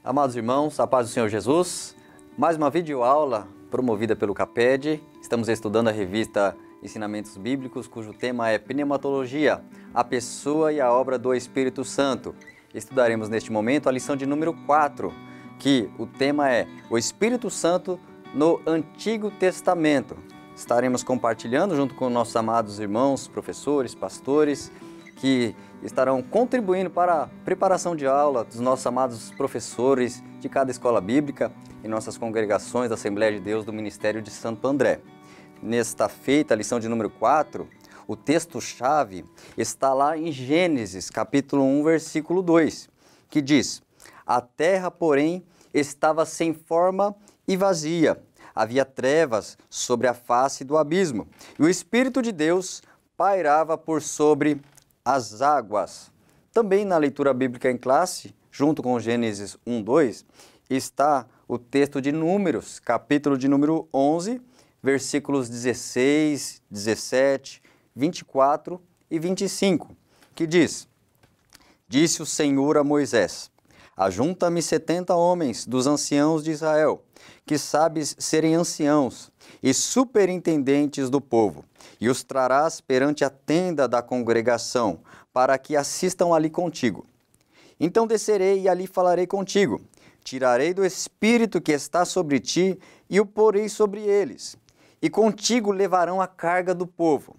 Amados irmãos, a paz do Senhor Jesus, mais uma videoaula promovida pelo CAPED. Estamos estudando a revista Ensinamentos Bíblicos, cujo tema é Pneumatologia, a pessoa e a obra do Espírito Santo. Estudaremos neste momento a lição de número 4, que o tema é o Espírito Santo no Antigo Testamento. Estaremos compartilhando junto com nossos amados irmãos, professores, pastores, que estarão contribuindo para a preparação de aula dos nossos amados professores de cada escola bíblica em nossas congregações da Assembleia de Deus do Ministério de Santo André. Nesta feita, a lição de número 4, o texto-chave está lá em Gênesis, capítulo 1, versículo 2, que diz: A terra, porém, estava sem forma e vazia, havia trevas sobre a face do abismo, e o Espírito de Deus pairava por sobre as águas. Também na leitura bíblica em classe, junto com Gênesis 1, 2, está o texto de Números, capítulo de número 11, versículos 16, 17, 24 e 25, que diz: Disse o Senhor a Moisés: Ajunta-me 70 homens dos anciãos de Israel, que sabes serem anciãos e superintendentes do povo, e os trarás perante a tenda da congregação, para que assistam ali contigo. Então descerei e ali falarei contigo. Tirarei do espírito que está sobre ti e o porei sobre eles. E contigo levarão a carga do povo,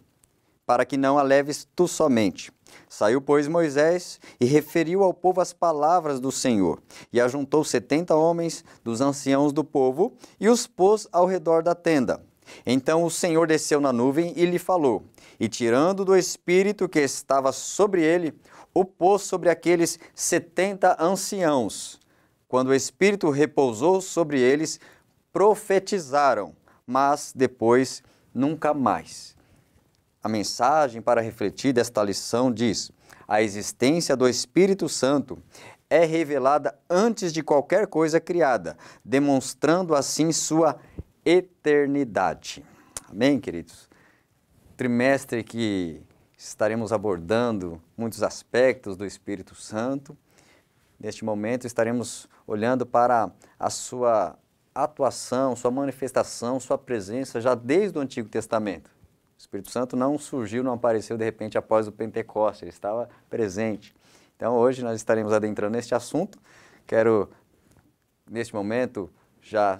para que não a leves tu somente. Saiu, pois, Moisés e referiu ao povo as palavras do Senhor, e ajuntou 70 homens dos anciãos do povo, e os pôs ao redor da tenda. Então o Senhor desceu na nuvem e lhe falou, e tirando do espírito que estava sobre ele, o pôs sobre aqueles 70 anciãos. Quando o espírito repousou sobre eles, profetizaram, mas depois nunca mais. A mensagem para refletir desta lição diz: a existência do Espírito Santo é revelada antes de qualquer coisa criada, demonstrando assim sua eternidade. Amém, queridos? Trimestre que estaremos abordando muitos aspectos do Espírito Santo. Neste momento estaremos olhando para a sua atuação, sua manifestação, sua presença já desde o Antigo Testamento. O Espírito Santo não surgiu, não apareceu de repente após o Pentecostes, ele estava presente. Então hoje nós estaremos adentrando neste assunto. Quero, neste momento, já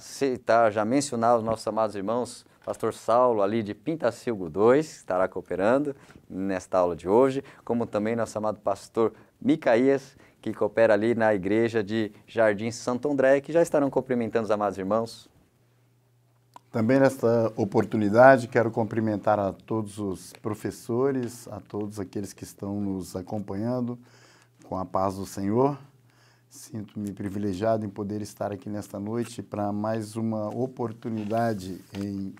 mencionar os nossos amados irmãos, pastor Saulo ali de Pintacilgo 2, estará cooperando nesta aula de hoje, como também nosso amado pastor Micaías, que coopera ali na igreja de Jardim Santo André, que já estarão cumprimentando os amados irmãos. Também nesta oportunidade quero cumprimentar a todos os professores, a todos aqueles que estão nos acompanhando com a paz do Senhor. Sinto-me privilegiado em poder estar aqui nesta noite para mais uma oportunidade em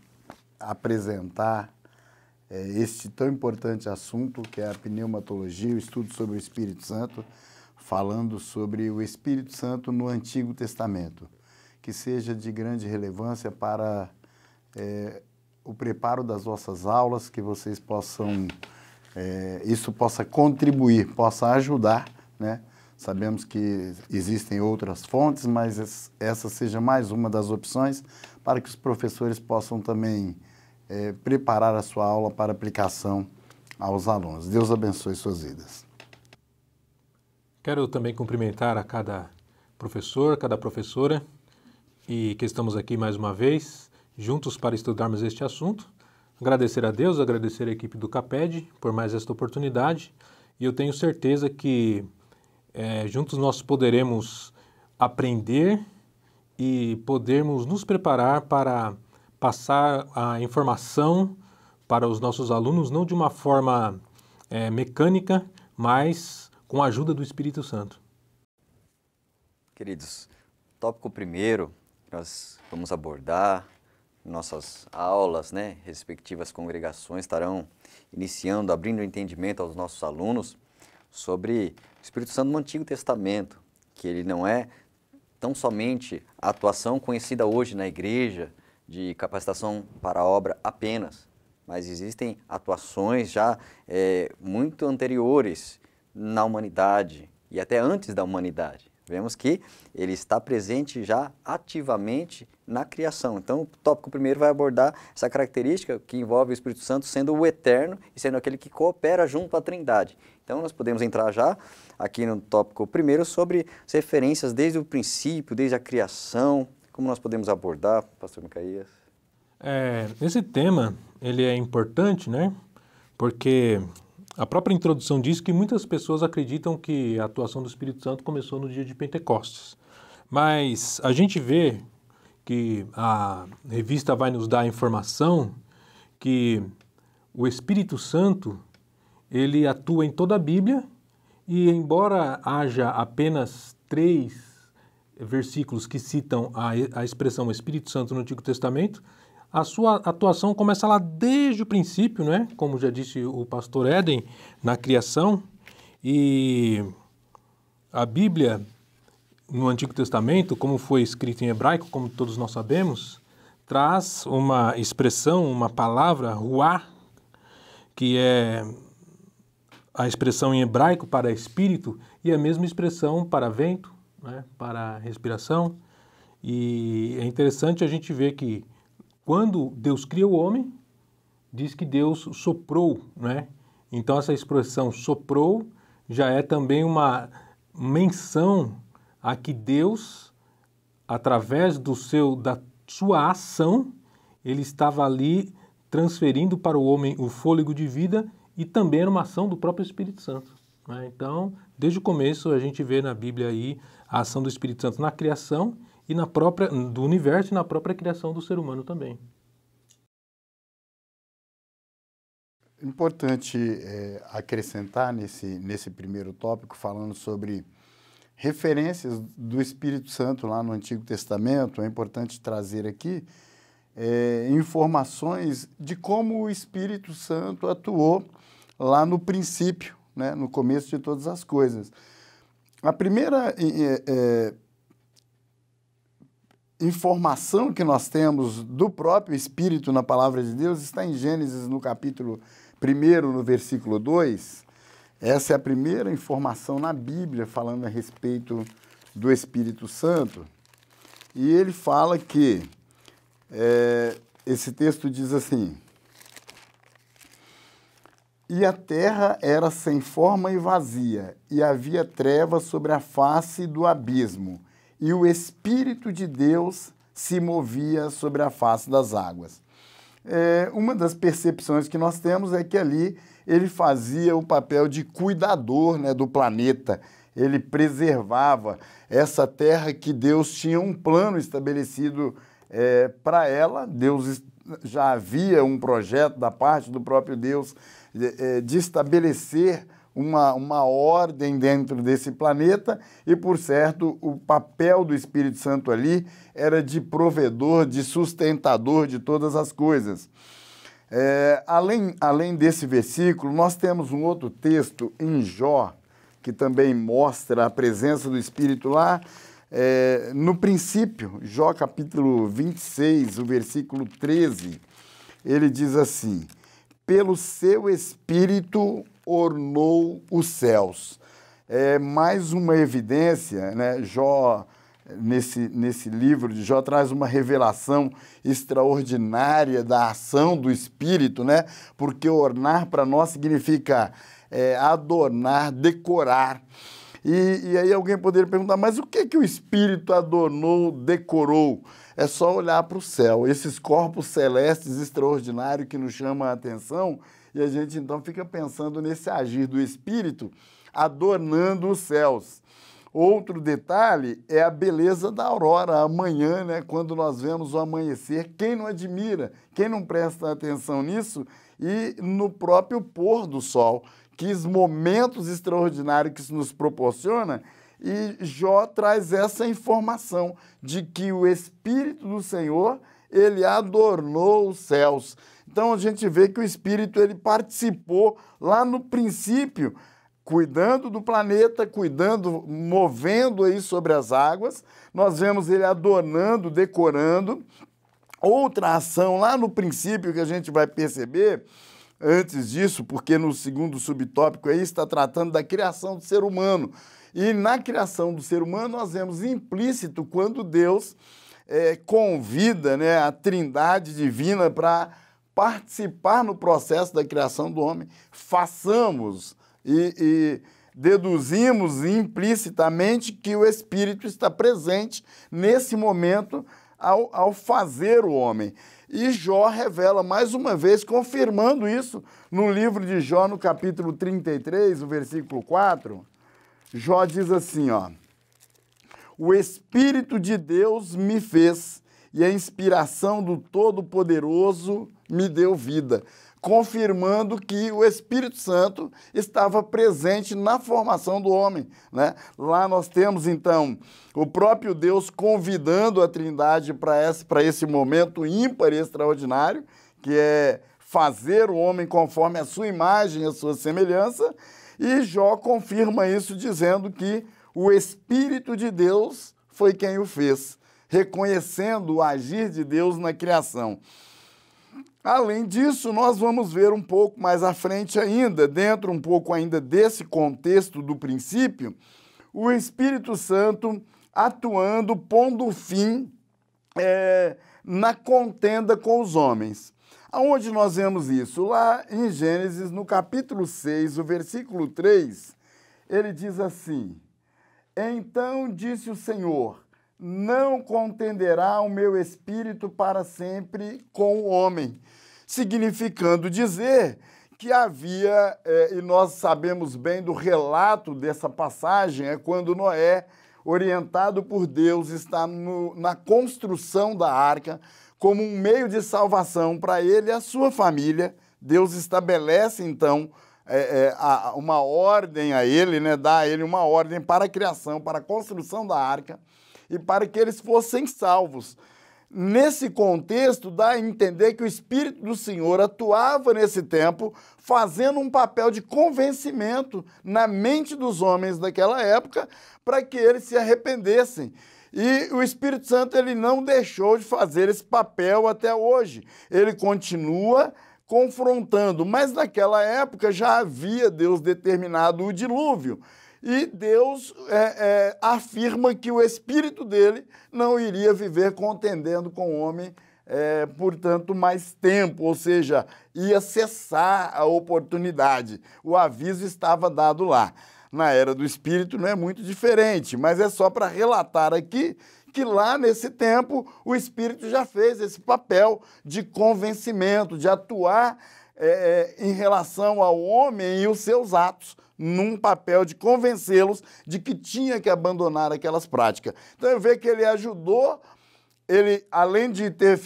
apresentar este tão importante assunto que é a pneumatologia, o estudo sobre o Espírito Santo, falando sobre o Espírito Santo no Antigo Testamento, que seja de grande relevância para o preparo das vossas aulas, que vocês possam, isso possa contribuir, possa ajudar, né? Sabemos que existem outras fontes, mas essa seja mais uma das opções para que os professores possam também preparar a sua aula para aplicação aos alunos. Deus abençoe suas vidas. Quero também cumprimentar a cada professor, cada professora, e que estamos aqui mais uma vez, juntos para estudarmos este assunto. Agradecer a Deus, agradecer a equipe do CAPED por mais esta oportunidade, e eu tenho certeza que juntos nós poderemos aprender e podermos nos preparar para passar a informação para os nossos alunos, não de uma forma mecânica, mas com a ajuda do Espírito Santo. Queridos, tópico primeiro que nós vamos abordar, nossas aulas, respectivas congregações estarão iniciando, abrindo o entendimento aos nossos alunos sobre o Espírito Santo no Antigo Testamento, que ele não é tão somente a atuação conhecida hoje na igreja de capacitação para a obra apenas, mas existem atuações já muito anteriores na humanidade e até antes da humanidade. Vemos que ele está presente já ativamente na criação. Então, o tópico primeiro vai abordar essa característica que envolve o Espírito Santo sendo o eterno e sendo aquele que coopera junto à Trindade. Então, nós podemos entrar já aqui no tópico primeiro sobre as referências desde o princípio, desde a criação, como nós podemos abordar, pastor Micaías. Esse tema, ele é importante, né? Porque a própria introdução diz que muitas pessoas acreditam que a atuação do Espírito Santo começou no dia de Pentecostes. Mas a gente vê que a revista vai nos dar a informação que o Espírito Santo, ele atua em toda a Bíblia e, embora haja apenas 3 versículos que citam a expressão Espírito Santo no Antigo Testamento, a sua atuação começa lá desde o princípio, né? Como já disse o pastor Éden, na criação. E a Bíblia, no Antigo Testamento, como foi escrito em hebraico, como todos nós sabemos, traz uma expressão, uma palavra, ruá, que é a expressão em hebraico para espírito e a mesma expressão para vento, né? Para respiração. E é interessante a gente ver que quando Deus cria o homem, diz que Deus soprou, né? Então essa expressão soprou já é também uma menção a que Deus, através da sua ação, ele estava ali transferindo para o homem o fôlego de vida e também era uma ação do próprio Espírito Santo, né? Então, desde o começo a gente vê na Bíblia aí a ação do Espírito Santo na criação e do universo e na própria criação do ser humano também. Importante acrescentar nesse primeiro tópico, falando sobre referências do Espírito Santo lá no Antigo Testamento, é importante trazer aqui informações de como o Espírito Santo atuou lá no princípio, né, no começo de todas as coisas. A primeira informação que nós temos do próprio Espírito na Palavra de Deus está em Gênesis, no capítulo 1, no versículo 2. Essa é a primeira informação na Bíblia falando a respeito do Espírito Santo. E ele fala que, esse texto diz assim: e a terra era sem forma e vazia, e havia trevas sobre a face do abismo, e o Espírito de Deus se movia sobre a face das águas. Uma das percepções que nós temos é que ali ele fazia o papel de cuidador, né, do planeta. Ele preservava essa terra que Deus tinha um plano estabelecido para ela. Deus já havia um projeto da parte do próprio Deus de estabelecer uma ordem dentro desse planeta e, por certo, o papel do Espírito Santo ali era de provedor, de sustentador de todas as coisas. Além desse versículo, nós temos um outro texto em Jó, que também mostra a presença do Espírito lá. No princípio, Jó capítulo 26, o versículo 13, ele diz assim: pelo seu Espírito ornou os céus. Mais uma evidência, né? Jó, nesse livro de Jó, traz uma revelação extraordinária da ação do Espírito, né? Porque ornar para nós significa adornar, decorar. E aí alguém poderia perguntar, mas o que o Espírito adornou, decorou? É só olhar para o céu, esses corpos celestes extraordinários que nos chamam a atenção, e a gente então fica pensando nesse agir do Espírito adornando os céus. Outro detalhe é a beleza da aurora, amanhã, né, quando nós vemos o amanhecer. Quem não admira, quem não presta atenção nisso? E no próprio pôr do sol, que momentos extraordinários que isso nos proporciona. E Jó traz essa informação de que o Espírito do Senhor, ele adornou os céus. Então a gente vê que o Espírito ele participou lá no princípio, cuidando do planeta, movendo aí sobre as águas. Nós vemos ele adornando, decorando. Outra ação lá no princípio que a gente vai perceber antes disso, porque no segundo subtópico aí está tratando da criação do ser humano. E na criação do ser humano nós vemos implícito quando Deus convida, né, a Trindade divina para participar no processo da criação do homem. Façamos e deduzimos implicitamente que o Espírito está presente nesse momento ao fazer o homem. E Jó revela mais uma vez, confirmando isso, no livro de Jó, no capítulo 33, o versículo 4, Jó diz assim, ó: o Espírito de Deus me fez e a inspiração do Todo-Poderoso me deu vida, confirmando que o Espírito Santo estava presente na formação do homem, né? Lá nós temos, então, o próprio Deus convidando a Trindade para esse momento ímpar e extraordinário, que é fazer o homem conforme a sua imagem e a sua semelhança, e Jó confirma isso dizendo que o Espírito de Deus foi quem o fez, reconhecendo o agir de Deus na criação. Além disso, nós vamos ver um pouco mais à frente ainda, dentro um pouco ainda desse contexto do princípio, o Espírito Santo atuando, pondo fim na contenda com os homens. Aonde nós vemos isso? Lá em Gênesis, no capítulo 6, o versículo 3, ele diz assim: então disse o Senhor, não contenderá o meu espírito para sempre com o homem, significando dizer que havia, e nós sabemos bem do relato dessa passagem, é quando Noé, orientado por Deus, está na construção da arca como um meio de salvação para ele e a sua família. Deus estabelece, então, uma ordem a ele, né, dá a ele uma ordem para a criação, para a construção da arca e para que eles fossem salvos. Nesse contexto, dá a entender que o Espírito do Senhor atuava nesse tempo, fazendo um papel de convencimento na mente dos homens daquela época, para que eles se arrependessem. E o Espírito Santo ele não deixou de fazer esse papel até hoje. Ele continua confrontando, mas naquela época já havia Deus determinado o dilúvio. E Deus afirma que o Espírito dele não iria viver contendendo com o homem, portanto, mais tempo, ou seja, ia cessar a oportunidade. O aviso estava dado lá. Na era do Espírito não é muito diferente, mas é só para relatar aqui que lá nesse tempo o Espírito já fez esse papel de convencimento, de atuar em relação ao homem e os seus atos, num papel de convencê-los de que tinha que abandonar aquelas práticas. Então eu vejo que ele ajudou, ele, além de ter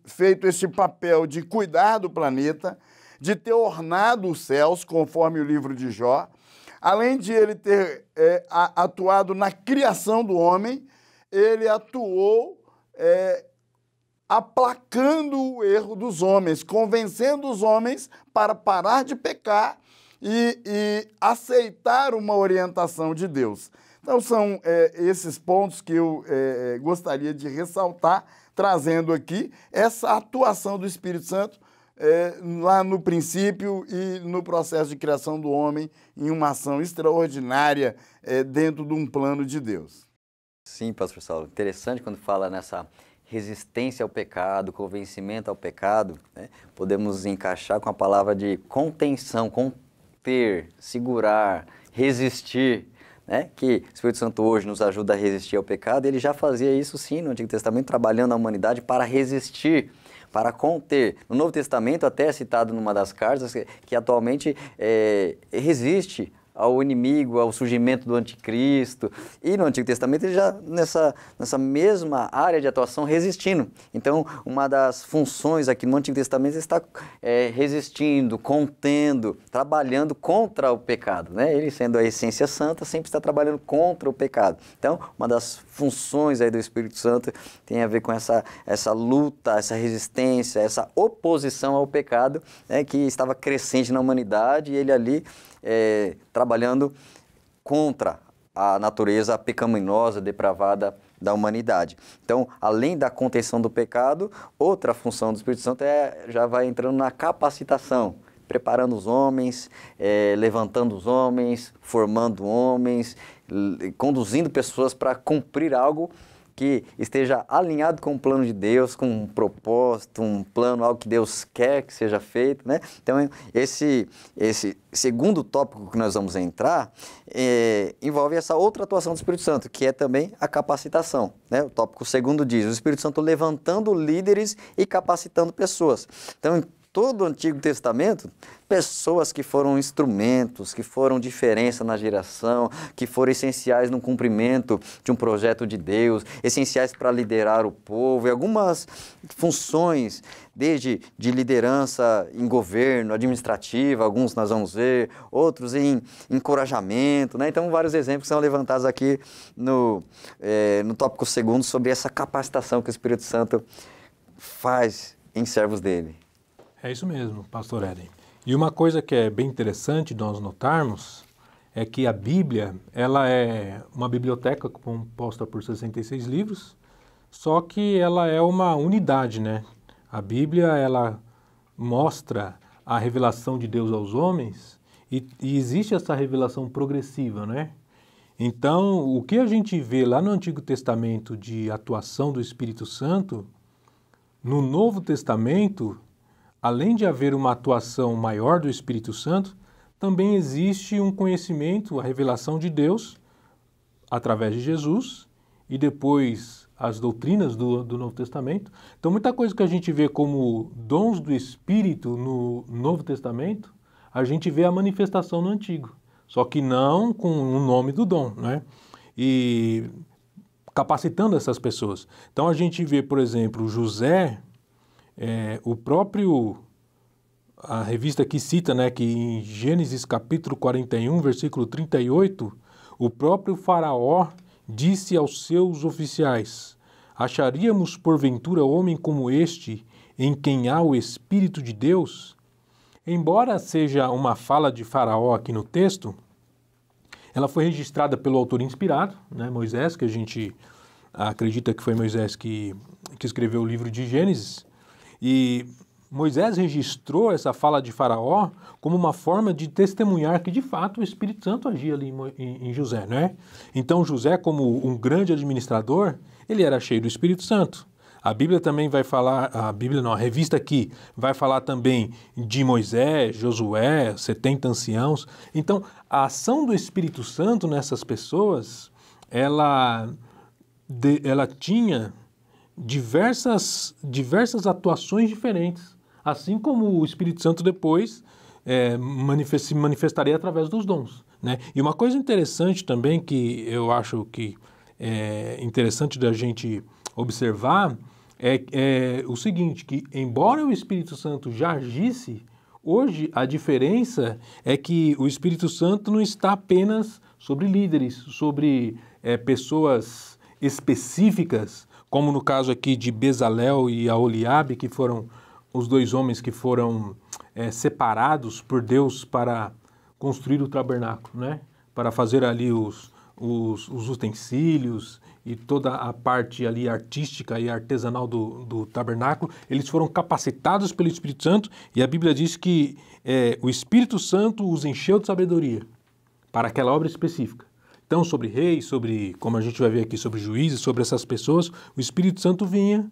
feito esse papel de cuidar do planeta, de ter ornado os céus, conforme o livro de Jó, além de ele ter atuado na criação do homem, ele atuou aplacando o erro dos homens, convencendo os homens para parar de pecar e aceitar uma orientação de Deus. Então são esses pontos que eu gostaria de ressaltar, trazendo aqui essa atuação do Espírito Santo lá no princípio e no processo de criação do homem, em uma ação extraordinária dentro de um plano de Deus. Sim, pastor Saulo, interessante quando fala nessa resistência ao pecado, convencimento ao pecado, né? Podemos encaixar com a palavra de contenção, conter, segurar, resistir, né? Que o Espírito Santo hoje nos ajuda a resistir ao pecado. Ele já fazia isso sim no Antigo Testamento, trabalhando a humanidade para resistir, para conter. No Novo Testamento, até é citado numa das cartas, que atualmente resiste ao inimigo, ao surgimento do anticristo. E no Antigo Testamento ele já nessa mesma área de atuação resistindo. Então, uma das funções aqui no Antigo Testamento está resistindo, contendo, trabalhando contra o pecado, né? Ele, sendo a essência santa, sempre está trabalhando contra o pecado. Então, uma das funções aí do Espírito Santo tem a ver com essa luta, essa resistência, essa oposição ao pecado, né, que estava crescente na humanidade, e ele ali trabalhando contra a natureza pecaminosa, depravada da humanidade. Então, além da contenção do pecado, outra função do Espírito Santo já vai entrando na capacitação, preparando os homens, levantando os homens, formando homens, conduzindo pessoas para cumprir algo que esteja alinhado com o plano de Deus, com um propósito, um plano, algo que Deus quer que seja feito, né? Então, esse segundo tópico que nós vamos entrar envolve essa outra atuação do Espírito Santo, que é também a capacitação, né? O tópico segundo diz, o Espírito Santo levantando líderes e capacitando pessoas. Então, todo o Antigo Testamento, pessoas que foram instrumentos, que foram diferença na geração, que foram essenciais no cumprimento de um projeto de Deus, essenciais para liderar o povo, e algumas funções, desde de liderança em governo, administrativa, alguns nós vamos ver, outros em encorajamento, né? Então, vários exemplos são levantados aqui no tópico segundo sobre essa capacitação que o Espírito Santo faz em servos dele. É isso mesmo, pastor Éden. E uma coisa que é bem interessante nós notarmos é que a Bíblia, ela é uma biblioteca composta por 66 livros, só que ela é uma unidade, né? A Bíblia, ela mostra a revelação de Deus aos homens e existe essa revelação progressiva, né? Então, o que a gente vê lá no Antigo Testamento de atuação do Espírito Santo, no Novo Testamento, além de haver uma atuação maior do Espírito Santo, também existe um conhecimento, a revelação de Deus, através de Jesus, e depois as doutrinas do Novo Testamento. Então, muita coisa que a gente vê como dons do Espírito no Novo Testamento, a gente vê a manifestação no Antigo, só que não com o nome do dom, né? E capacitando essas pessoas. Então, a gente vê, por exemplo, José... a revista aqui cita, né, que em Gênesis capítulo 41, versículo 38, o próprio faraó disse aos seus oficiais, acharíamos porventura homem como este, em quem há o Espírito de Deus? Embora seja uma fala de faraó aqui no texto, ela foi registrada pelo autor inspirado, né, Moisés, que a gente acredita que foi Moisés que escreveu o livro de Gênesis. E Moisés registrou essa fala de Faraó como uma forma de testemunhar que, de fato, o Espírito Santo agia ali em José, né? Então, José, como um grande administrador, ele era cheio do Espírito Santo. A Bíblia também vai falar, a revista aqui vai falar também de Moisés, Josué, 70 anciãos. Então, a ação do Espírito Santo nessas pessoas, ela tinha diversas atuações diferentes, assim como o Espírito Santo depois se manifestaria através dos dons, né? E uma coisa interessante também que eu acho que é interessante da gente observar é o seguinte, que embora o Espírito Santo já agisse, hoje a diferença é que o Espírito Santo não está apenas sobre líderes, sobre pessoas específicas, como no caso aqui de Bezalel e Aholiabe, que foram os dois homens que foram separados por Deus para construir o tabernáculo, né? Para fazer ali os utensílios e toda a parte ali artística e artesanal do tabernáculo. Eles foram capacitados pelo Espírito Santo e a Bíblia diz que o Espírito Santo os encheu de sabedoria para aquela obra específica. Então, sobre reis, sobre, como a gente vai ver aqui, sobre juízes, sobre essas pessoas, o Espírito Santo vinha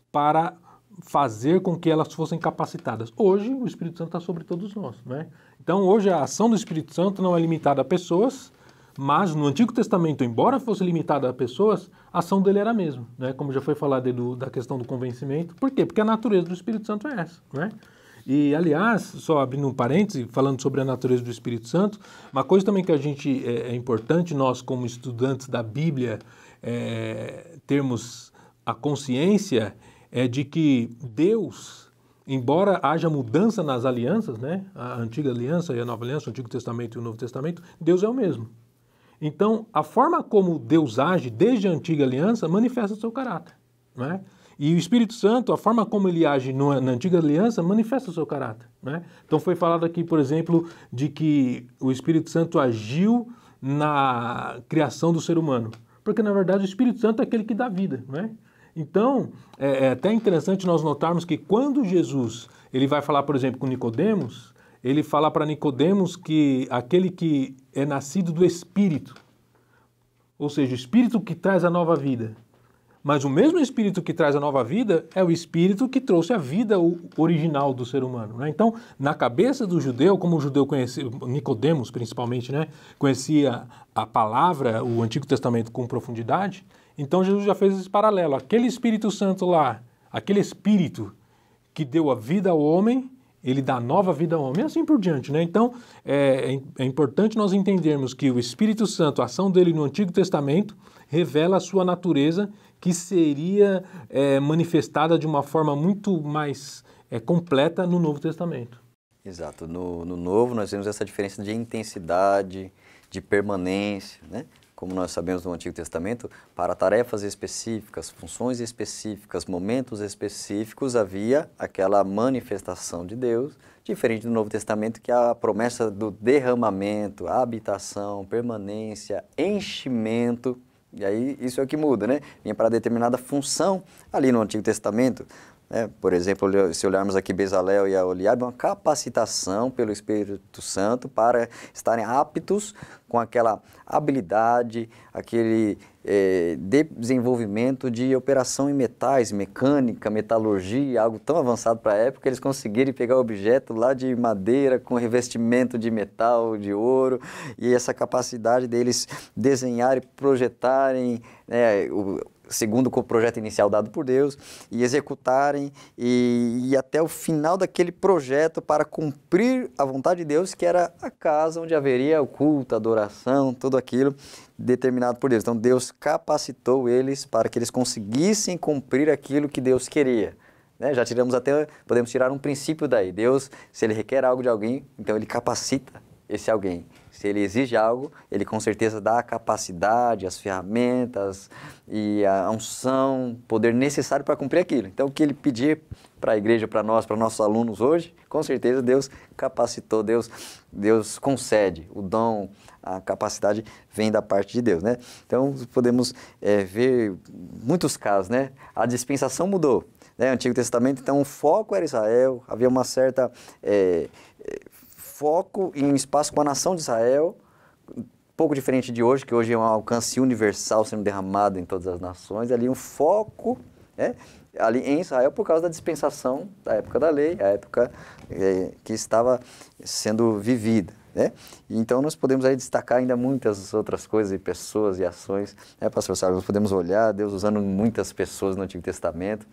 para fazer com que elas fossem capacitadas. Hoje, o Espírito Santo está sobre todos nós, né? Então, hoje, a ação do Espírito Santo não é limitada a pessoas, mas no Antigo Testamento, embora fosse limitada a pessoas, a ação dele era a mesma, né? Como já foi falado da questão do convencimento. Por quê? Porque a natureza do Espírito Santo é essa, né? E, aliás, só abrindo um parêntese, falando sobre a natureza do Espírito Santo, uma coisa também que a gente é importante, nós como estudantes da Bíblia, termos a consciência de que Deus, embora haja mudança nas alianças, né, a antiga aliança e a nova aliança, o Antigo Testamento e o Novo Testamento, Deus é o mesmo. Então, a forma como Deus age desde a antiga aliança manifesta o seu caráter, né? E o Espírito Santo, a forma como ele age na antiga aliança, manifesta o seu caráter, né? Então foi falado aqui, por exemplo, de que o Espírito Santo agiu na criação do ser humano? Porque, na verdade, o Espírito Santo é aquele que dá vida, não é? Então, é até interessante nós notarmos que quando Jesus ele vai falar, por exemplo, com Nicodemos, ele fala para Nicodemos que aquele que é nascido do Espírito, ou seja, o Espírito que traz a nova vida. Mas o mesmo Espírito que traz a nova vida é o Espírito que trouxe a vida original do ser humano, né? Então, na cabeça do judeu, como o judeu conhecia, Nicodemos principalmente, né, conhecia a palavra, o Antigo Testamento com profundidade, então Jesus já fez esse paralelo. Aquele Espírito Santo lá, aquele Espírito que deu a vida ao homem, ele dá nova vida ao homem, e assim por diante, né? Então, é importante nós entendermos que o Espírito Santo, a ação dele no Antigo Testamento, revela a sua natureza, que seria manifestada de uma forma muito mais completa no Novo Testamento. Exato. No Novo nós temos essa diferença de intensidade, de permanência, né? Como nós sabemos no Antigo Testamento, para tarefas específicas, funções específicas, momentos específicos, havia aquela manifestação de Deus, diferente do Novo Testamento, que é a promessa do derramamento, habitação, permanência, enchimento. E aí isso é o que muda, né? Vinha para determinada função ali no Antigo Testamento. Por exemplo, se olharmos aqui Bezalel e Aholiabe, uma capacitação pelo Espírito Santo para estarem aptos com aquela habilidade, aquele desenvolvimento de operação em metais, mecânica, metalurgia, algo tão avançado para a época, eles conseguirem pegar o objeto lá de madeira com revestimento de metal, de ouro, e essa capacidade deles desenharem, projetarem, segundo o projeto inicial dado por Deus, e executarem e até o final daquele projeto para cumprir a vontade de Deus, que era a casa onde haveria o culto, a adoração, tudo aquilo determinado por Deus. Então Deus capacitou eles para que eles conseguissem cumprir aquilo que Deus queria. Já podemos tirar um princípio daí. Deus, se Ele requer algo de alguém, então Ele capacita esse alguém. Se Ele exige algo, Ele com certeza dá a capacidade, as ferramentas e a unção, poder necessário para cumprir aquilo. Então, o que Ele pedir para a igreja, para nós, para nossos alunos hoje, com certeza Deus capacitou, Deus concede o dom, a capacidade vem da parte de Deus, né? Então, podemos ver muitos casos, né? A dispensação mudou, né? Antigo Testamento, então, o foco era Israel, havia uma certa foco em um espaço com a nação de Israel, um pouco diferente de hoje, que hoje é um alcance universal sendo derramado em todas as nações, ali um foco ali em Israel por causa da dispensação da época da lei, a época que estava sendo vivida. Então nós podemos aí destacar ainda muitas outras coisas e pessoas e ações, pastor Sérgio, nós podemos olhar Deus usando muitas pessoas no Antigo Testamento.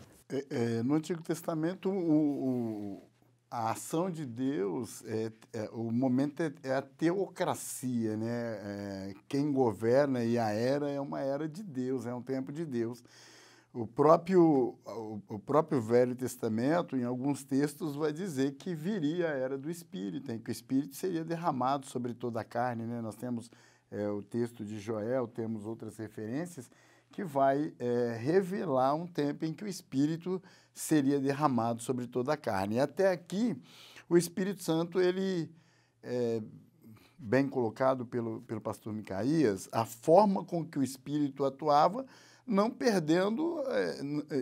No Antigo Testamento, a ação de Deus, o momento é a teocracia, né? Quem governa e a era é uma era de Deus, é um tempo de Deus. O próprio Velho Testamento, em alguns textos, vai dizer que viria a era do Espírito, em que o Espírito seria derramado sobre toda a carne, né? Nós temos o texto de Joel, temos outras referências, que vai revelar um tempo em que o Espírito seria derramado sobre toda a carne. E até aqui, o Espírito Santo, ele bem colocado pelo pastor Micaías, a forma com que o Espírito atuava, não perdendo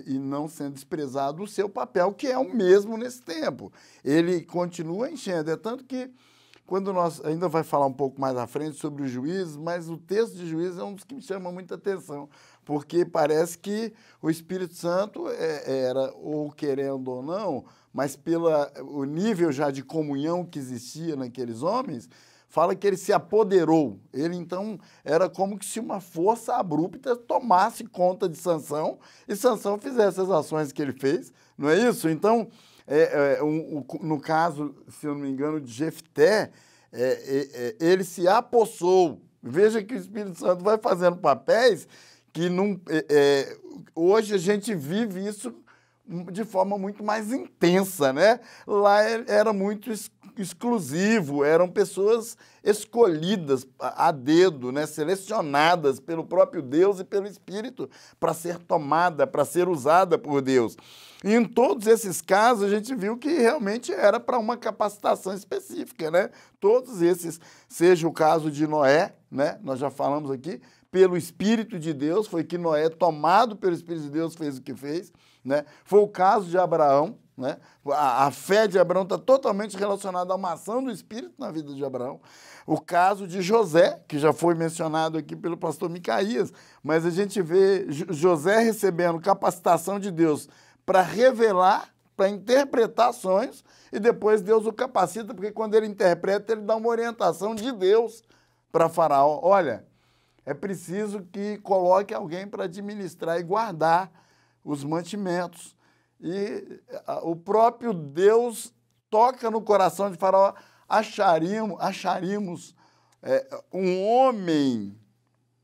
e não sendo desprezado o seu papel, que é o mesmo nesse tempo. Ele continua enchendo, é tanto que quando nós, ainda vai falar um pouco mais à frente sobre os juízes, mas o texto de Juízes é um dos que me chama muita atenção, porque parece que o Espírito Santo era, ou querendo ou não, mas pelo o nível já de comunhão que existia naqueles homens, fala que ele se apoderou. Ele, então, era como que se uma força abrupta tomasse conta de Sansão e Sansão fizesse as ações que ele fez, não é isso? Então, no caso, se eu não me engano, de Jefté, ele se apossou. Veja que o Espírito Santo vai fazendo papéis que não, hoje a gente vive isso de forma muito mais intensa, né? Lá era muito exclusivo, eram pessoas escolhidas a dedo, né? Selecionadas pelo próprio Deus e pelo Espírito para ser tomada, para ser usada por Deus. E em todos esses casos a gente viu que realmente era para uma capacitação específica, né? Todos esses, seja o caso de Noé, né? Nós já falamos aqui, pelo Espírito de Deus, foi que Noé, tomado pelo Espírito de Deus, fez o que fez, né? Foi o caso de Abraão, né? A fé de Abraão está totalmente relacionada a uma ação do Espírito na vida de Abraão. O caso de José, que já foi mencionado aqui pelo pastor Micaías, mas a gente vê José recebendo capacitação de Deus para revelar, para interpretar sonhos, e depois Deus o capacita, porque quando ele interpreta, ele dá uma orientação de Deus para Faraó. Olha, é preciso que coloque alguém para administrar e guardar os mantimentos. E o próprio Deus toca no coração de Faraó. Acharíamos um homem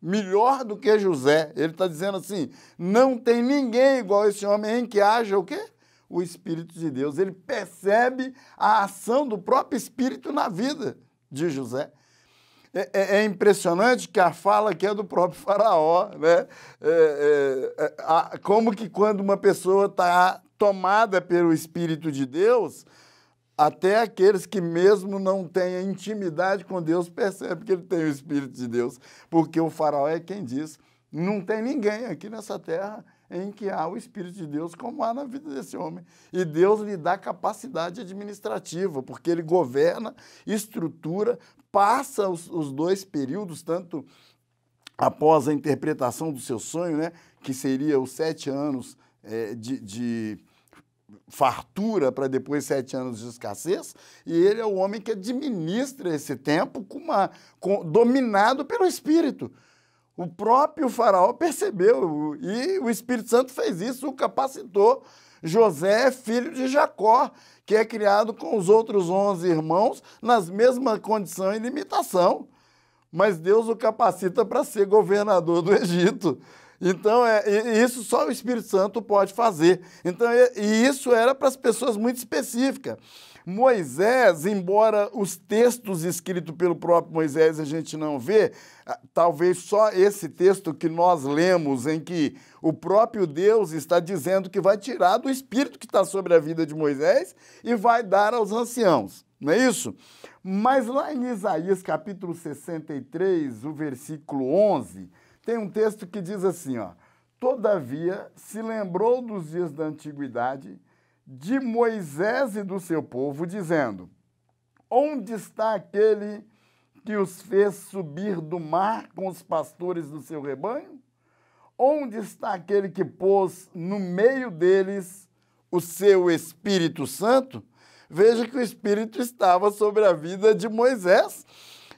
melhor do que José. Ele está dizendo assim, não tem ninguém igual a esse homem em que haja o quê? O Espírito de Deus. Ele percebe a ação do próprio Espírito na vida de José. É impressionante que a fala aqui é do próprio Faraó, né? Como que quando uma pessoa está tomada pelo Espírito de Deus, até aqueles que mesmo não têm intimidade com Deus percebem que ele tem o Espírito de Deus, porque o Faraó é quem diz, não tem ninguém aqui nessa terra em que há o Espírito de Deus como há na vida desse homem. E Deus lhe dá capacidade administrativa, porque ele governa, estrutura, passa os dois períodos, tanto após a interpretação do seu sonho, né, que seria os 7 anos de fartura para depois 7 anos de escassez, e ele é o homem que administra esse tempo dominado pelo Espírito. O próprio Faraó percebeu, e o Espírito Santo fez isso, o capacitou. José é filho de Jacó, que é criado com os outros 11 irmãos nas mesma condição e limitação. Mas Deus o capacita para ser governador do Egito. Então, isso só o Espírito Santo pode fazer. Então, e isso era para as pessoas muito específicas. Moisés, embora os textos escritos pelo próprio Moisés a gente não vê, talvez só esse texto que nós lemos, em que o próprio Deus está dizendo que vai tirar do Espírito que está sobre a vida de Moisés e vai dar aos anciãos, não é isso? Mas lá em Isaías capítulo 63, o versículo 11, tem um texto que diz assim, ó, todavia se lembrou dos dias da antiguidade, de Moisés e do seu povo, dizendo, onde está aquele que os fez subir do mar com os pastores do seu rebanho? Onde está aquele que pôs no meio deles o seu Espírito Santo? Veja que o Espírito estava sobre a vida de Moisés.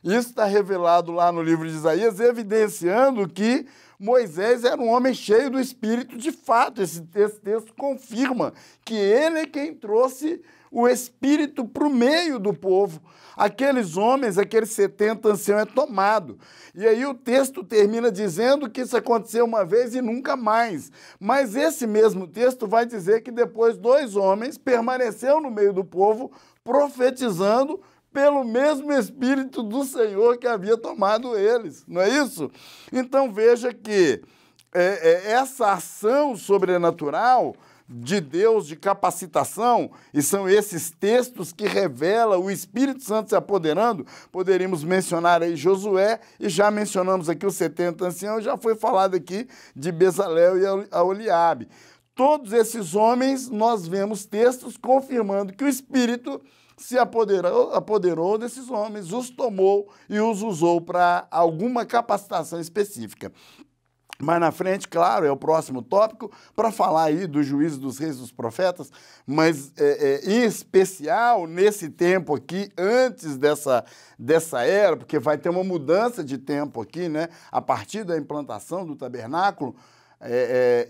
Isso está revelado lá no livro de Isaías, evidenciando que Moisés era um homem cheio do Espírito de fato. Esse texto confirma que ele é quem trouxe o Espírito para o meio do povo. Aqueles homens, aqueles 70 anciãos é tomado. E aí o texto termina dizendo que isso aconteceu uma vez e nunca mais. Mas esse mesmo texto vai dizer que depois 2 homens permaneceram no meio do povo profetizando pelo mesmo Espírito do Senhor que havia tomado eles, não é isso? Então veja que essa ação sobrenatural de Deus, de capacitação, e são esses textos que revelam o Espírito Santo se apoderando, poderíamos mencionar aí Josué, e já mencionamos aqui os 70 anciãos, já foi falado aqui de Bezalel e Aholiabe. Todos esses homens, nós vemos textos confirmando que o Espírito se apoderou desses homens, os tomou e os usou para alguma capacitação específica. Mais na frente, claro, é o próximo tópico, para falar aí dos juízes, dos reis, dos profetas, mas em especial nesse tempo aqui, antes dessa era, porque vai ter uma mudança de tempo aqui, né? A partir da implantação do tabernáculo,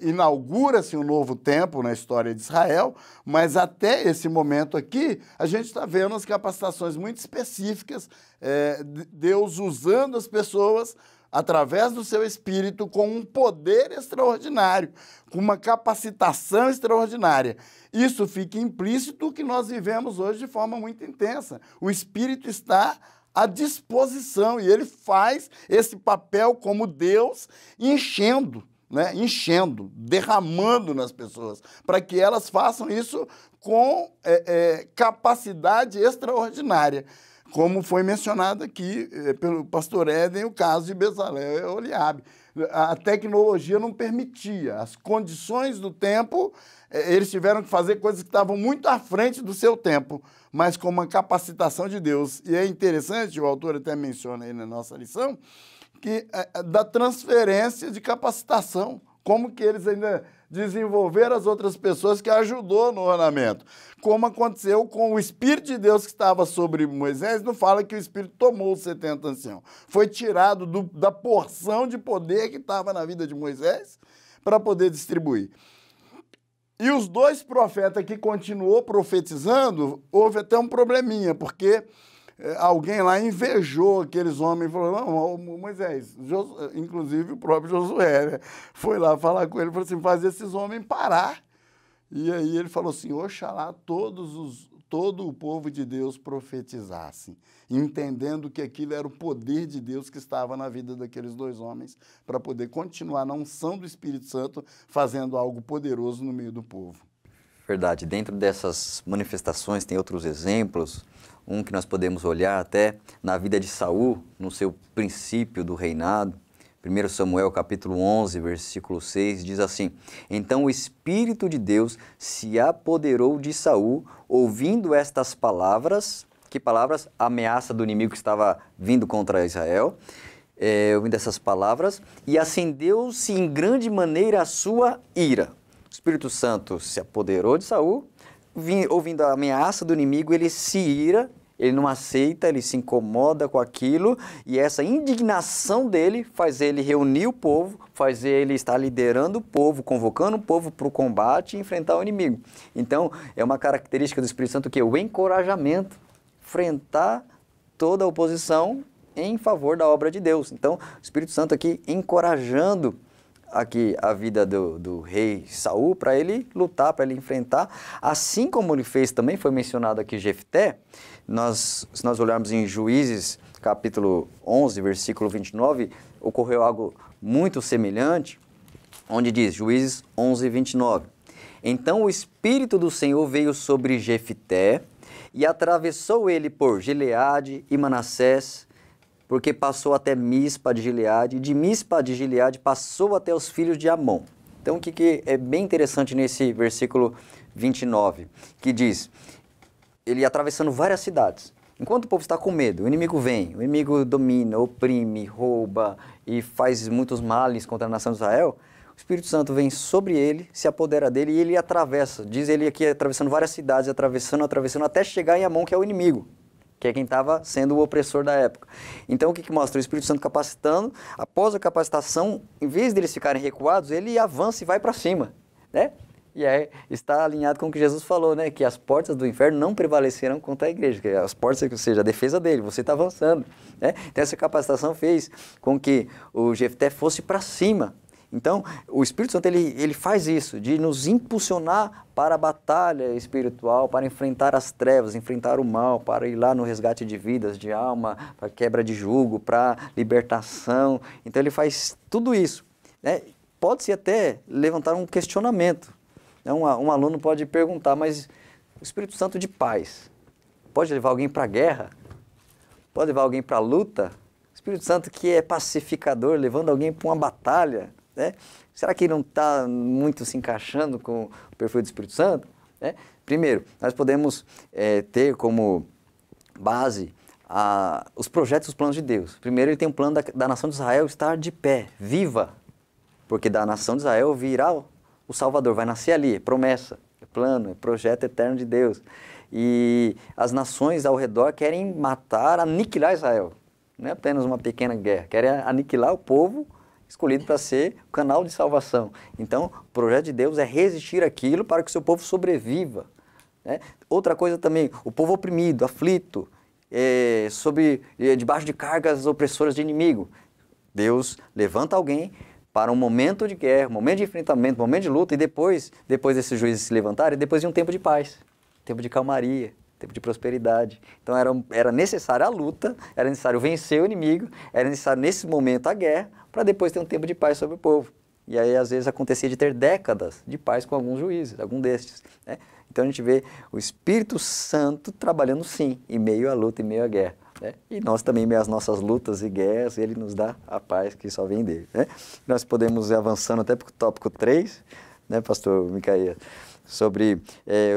inaugura-se um novo tempo na história de Israel, mas até esse momento aqui, a gente está vendo as capacitações muito específicas, Deus usando as pessoas através do seu Espírito com um poder extraordinário, com uma capacitação extraordinária. Isso fica implícito que nós vivemos hoje de forma muito intensa. O Espírito está à disposição e ele faz esse papel como Deus enchendo, derramando nas pessoas, para que elas façam isso com capacidade extraordinária, como foi mencionado aqui pelo pastor Éden, o caso de Bezalel e Oliabe. A tecnologia não permitia, as condições do tempo, eles tiveram que fazer coisas que estavam muito à frente do seu tempo, mas com uma capacitação de Deus. E é interessante, o autor até menciona aí na nossa lição, que da transferência de capacitação, como que eles ainda desenvolveram as outras pessoas que ajudou no ornamento. Como aconteceu com o Espírito de Deus que estava sobre Moisés, não fala que o Espírito tomou os 70 anciãos. Foi tirado da porção de poder que estava na vida de Moisés para poder distribuir. E os dois profetas que continuou profetizando, houve até um probleminha, porque alguém lá invejou aqueles homens e falou, não, Moisés, inclusive o próprio Josué, né, foi lá falar com ele, falou assim, faz esses homens parar. E aí ele falou assim, oxalá todo o povo de Deus profetizasse, entendendo que aquilo era o poder de Deus que estava na vida daqueles dois homens, para poder continuar na unção do Espírito Santo, fazendo algo poderoso no meio do povo. Verdade. Dentro dessas manifestações tem outros exemplos. Um que nós podemos olhar até na vida de Saul, no seu princípio do reinado. 1 Samuel capítulo 11, versículo 6, diz assim, então o Espírito de Deus se apoderou de Saul, ouvindo estas palavras, que palavras? A ameaça do inimigo que estava vindo contra Israel, ouvindo essas palavras, e acendeu-se em grande maneira a sua ira. O Espírito Santo se apoderou de Saul, ouvindo a ameaça do inimigo, ele se ira, ele não aceita, ele se incomoda com aquilo, e essa indignação dele faz ele reunir o povo, faz ele estar liderando o povo, convocando o povo para o combate e enfrentar o inimigo. Então, é uma característica do Espírito Santo que é o encorajamento, enfrentar toda a oposição em favor da obra de Deus. Então, o Espírito Santo aqui encorajando aqui a vida do rei Saul para ele lutar, para ele enfrentar, assim como ele fez também, foi mencionado aqui Jefté. Se nós olharmos em Juízes, capítulo 11, versículo 29, ocorreu algo muito semelhante, onde diz, Juízes 11, 29, então o Espírito do Senhor veio sobre Jefté e atravessou ele por Gileade e Manassés, porque passou até Mispa de Gileade, e de Mispa de Gileade passou até os filhos de Amon. Então, o que é bem interessante nesse versículo 29, que diz, ele atravessando várias cidades. Enquanto o povo está com medo, o inimigo vem, o inimigo domina, oprime, rouba e faz muitos males contra a nação de Israel, o Espírito Santo vem sobre ele, se apodera dele e ele atravessa. Diz ele aqui, atravessando várias cidades, atravessando, até chegar em Amon, que é o inimigo, que é quem estava sendo o opressor da época. Então, o que mostra? O Espírito Santo capacitando, após a capacitação, em vez deles ficarem recuados, ele avança e vai para cima, né? E aí está alinhado com o que Jesus falou, né? Que as portas do inferno não prevalecerão contra a igreja, que as portas, ou seja, a defesa dele, você está avançando, né? Então, essa capacitação fez com que o Jefté fosse para cima. Então, o Espírito Santo, ele faz isso, de nos impulsionar para a batalha espiritual, para enfrentar as trevas, enfrentar o mal, para ir lá no resgate de vidas, de alma, para quebra de jugo, para libertação. Então, ele faz tudo isso, né? Pode-se até levantar um questionamento. Um aluno pode perguntar, mas o Espírito Santo de paz pode levar alguém para a guerra? Pode levar alguém para a luta? O Espírito Santo que é pacificador, levando alguém para uma batalha, né? Será que não está muito se encaixando com o perfil do Espírito Santo? Né? Primeiro, nós podemos ter como base os projetos e os planos de Deus. Primeiro, ele tem um plano da nação de Israel estar de pé, viva, porque da nação de Israel virá o Salvador, vai nascer ali, é promessa, é plano, é projeto eterno de Deus. E as nações ao redor querem matar, aniquilar Israel. Não é apenas uma pequena guerra, querem aniquilar o povo escolhido para ser o canal de salvação. Então, o projeto de Deus é resistir àquilo para que o seu povo sobreviva. Né? Outra coisa também, o povo oprimido, aflito, debaixo de cargas opressoras de inimigo. Deus levanta alguém para um momento de guerra, um momento de enfrentamento, um momento de luta, e depois desses juízes se levantarem, depois de um tempo de paz, tempo de calmaria, tempo de prosperidade. Então era necessária a luta, era necessário vencer o inimigo, era necessário nesse momento a guerra, para depois ter um tempo de paz sobre o povo. E aí às vezes acontecia de ter décadas de paz com alguns juízes, algum destes. Né? Então a gente vê o Espírito Santo trabalhando sim, em meio à luta, em meio à guerra. Né? E nós também, em meio às nossas lutas e guerras, Ele nos dá a paz que só vem dele. Né? Nós podemos ir avançando até para o tópico 3, né, pastor Micaías, sobre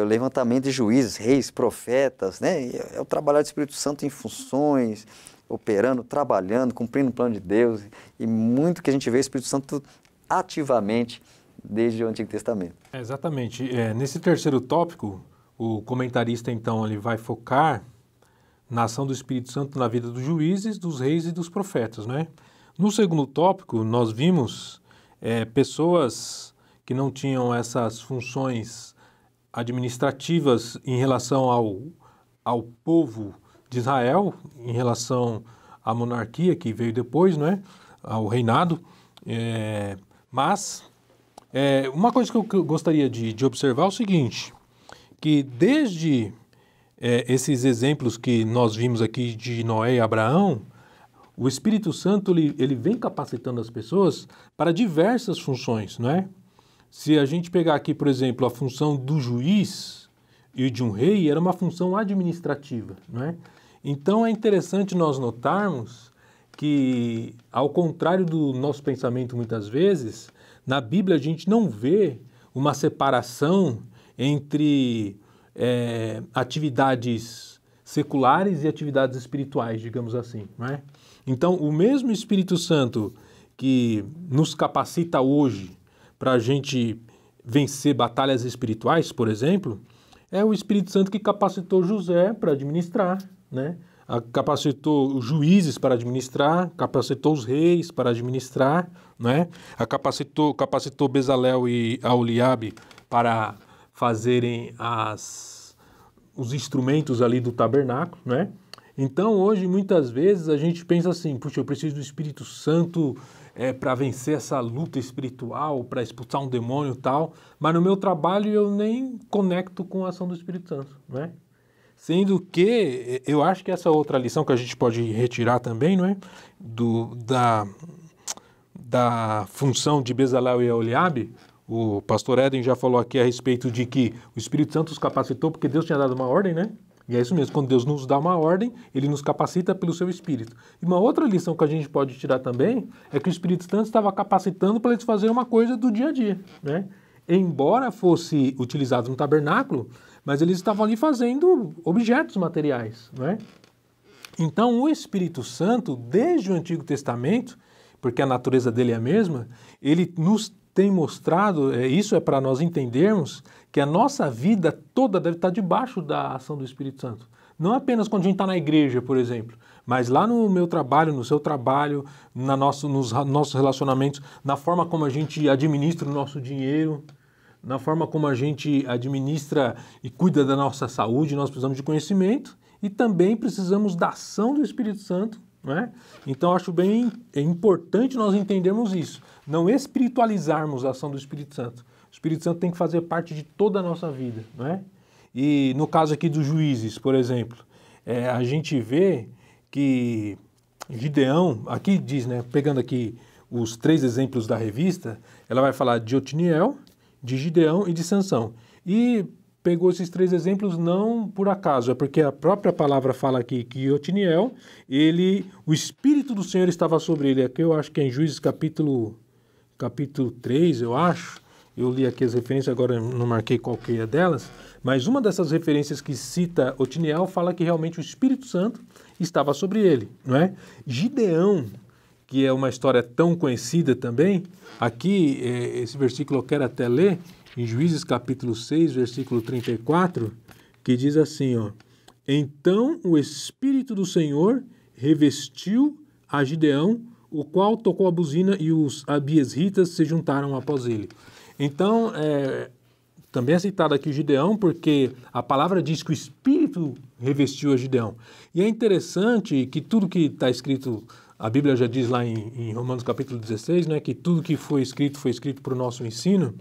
o levantamento de juízes, reis, profetas, né? É o trabalhar do Espírito Santo em funções, operando, trabalhando, cumprindo o plano de Deus, e muito que a gente vê o Espírito Santo ativamente desde o Antigo Testamento. Exatamente. Nesse terceiro tópico, o comentarista, então, ele vai focar na ação do Espírito Santo na vida dos juízes, dos reis e dos profetas, né? No segundo tópico, nós vimos pessoas que não tinham essas funções administrativas em relação ao povo de Israel, em relação à monarquia que veio depois, né? Ao reinado. Mas uma coisa que eu gostaria de observar é o seguinte, que desde esses exemplos que nós vimos aqui de Noé e Abraão, o Espírito Santo ele vem capacitando as pessoas para diversas funções, não é? Se a gente pegar aqui, por exemplo, a função do juiz e de um rei, era uma função administrativa, não é? Então é interessante nós notarmos que, ao contrário do nosso pensamento muitas vezes, na Bíblia a gente não vê uma separação entre atividades seculares e atividades espirituais, digamos assim, não é? Então, o mesmo Espírito Santo que nos capacita hoje para a gente vencer batalhas espirituais, por exemplo, é o Espírito Santo que capacitou José para administrar, né? Capacitou os juízes para administrar, capacitou os reis para administrar, né? Capacitou Bezalel e Aholiabe para fazerem os instrumentos ali do tabernáculo, né? Então, hoje, muitas vezes, a gente pensa assim, puxa, eu preciso do Espírito Santo para vencer essa luta espiritual, para expulsar um demônio e tal, mas no meu trabalho eu nem conecto com a ação do Espírito Santo, né? Sendo que, eu acho que essa outra lição que a gente pode retirar também, não é? Da função de Bezalel e Aholiabe, o pastor Éden já falou aqui a respeito de que o Espírito Santo os capacitou porque Deus tinha dado uma ordem, né? E é isso mesmo, quando Deus nos dá uma ordem, Ele nos capacita pelo seu Espírito. E uma outra lição que a gente pode tirar também é que o Espírito Santo estava capacitando para eles fazerem uma coisa do dia a dia, né? Embora fosse utilizado no tabernáculo, mas eles estavam ali fazendo objetos materiais, né? Então, o Espírito Santo, desde o Antigo Testamento, porque a natureza dele é a mesma, ele nos tem mostrado, isso é para nós entendermos, que a nossa vida toda deve estar debaixo da ação do Espírito Santo. Não apenas quando a gente está na igreja, por exemplo, mas lá no meu trabalho, no seu trabalho, nos nossos relacionamentos, na forma como a gente administra o nosso dinheiro, na forma como a gente administra e cuida da nossa saúde, nós precisamos de conhecimento e também precisamos da ação do Espírito Santo, não é? Então, acho bem importante nós entendermos isso, não espiritualizarmos a ação do Espírito Santo. O Espírito Santo tem que fazer parte de toda a nossa vida, não é? E no caso aqui dos juízes, por exemplo, a gente vê que Gideão, aqui diz, né, pegando aqui os 3 exemplos da revista, ela vai falar de Otiniel, de Gideão e de Sansão. E pegou esses 3 exemplos não por acaso, é porque a própria palavra fala aqui que Otiniel, o Espírito do Senhor estava sobre ele. Aqui eu acho que é em Juízes capítulo 3, eu acho. Eu li aqui as referências, agora não marquei qualquer delas, mas uma dessas referências que cita Otiniel fala que realmente o Espírito Santo estava sobre ele, não é? Gideão, que é uma história tão conhecida também, aqui esse versículo eu quero até ler, em Juízes capítulo 6, versículo 34, que diz assim, ó: Então o Espírito do Senhor revestiu a Gideão, o qual tocou a buzina e os abiesritas se juntaram após ele. Então, também é citado aqui o Gideão, porque a palavra diz que o Espírito revestiu a Gideão. E é interessante que tudo que está escrito, a Bíblia já diz lá em Romanos capítulo 16, né, que tudo que foi escrito para o nosso ensino.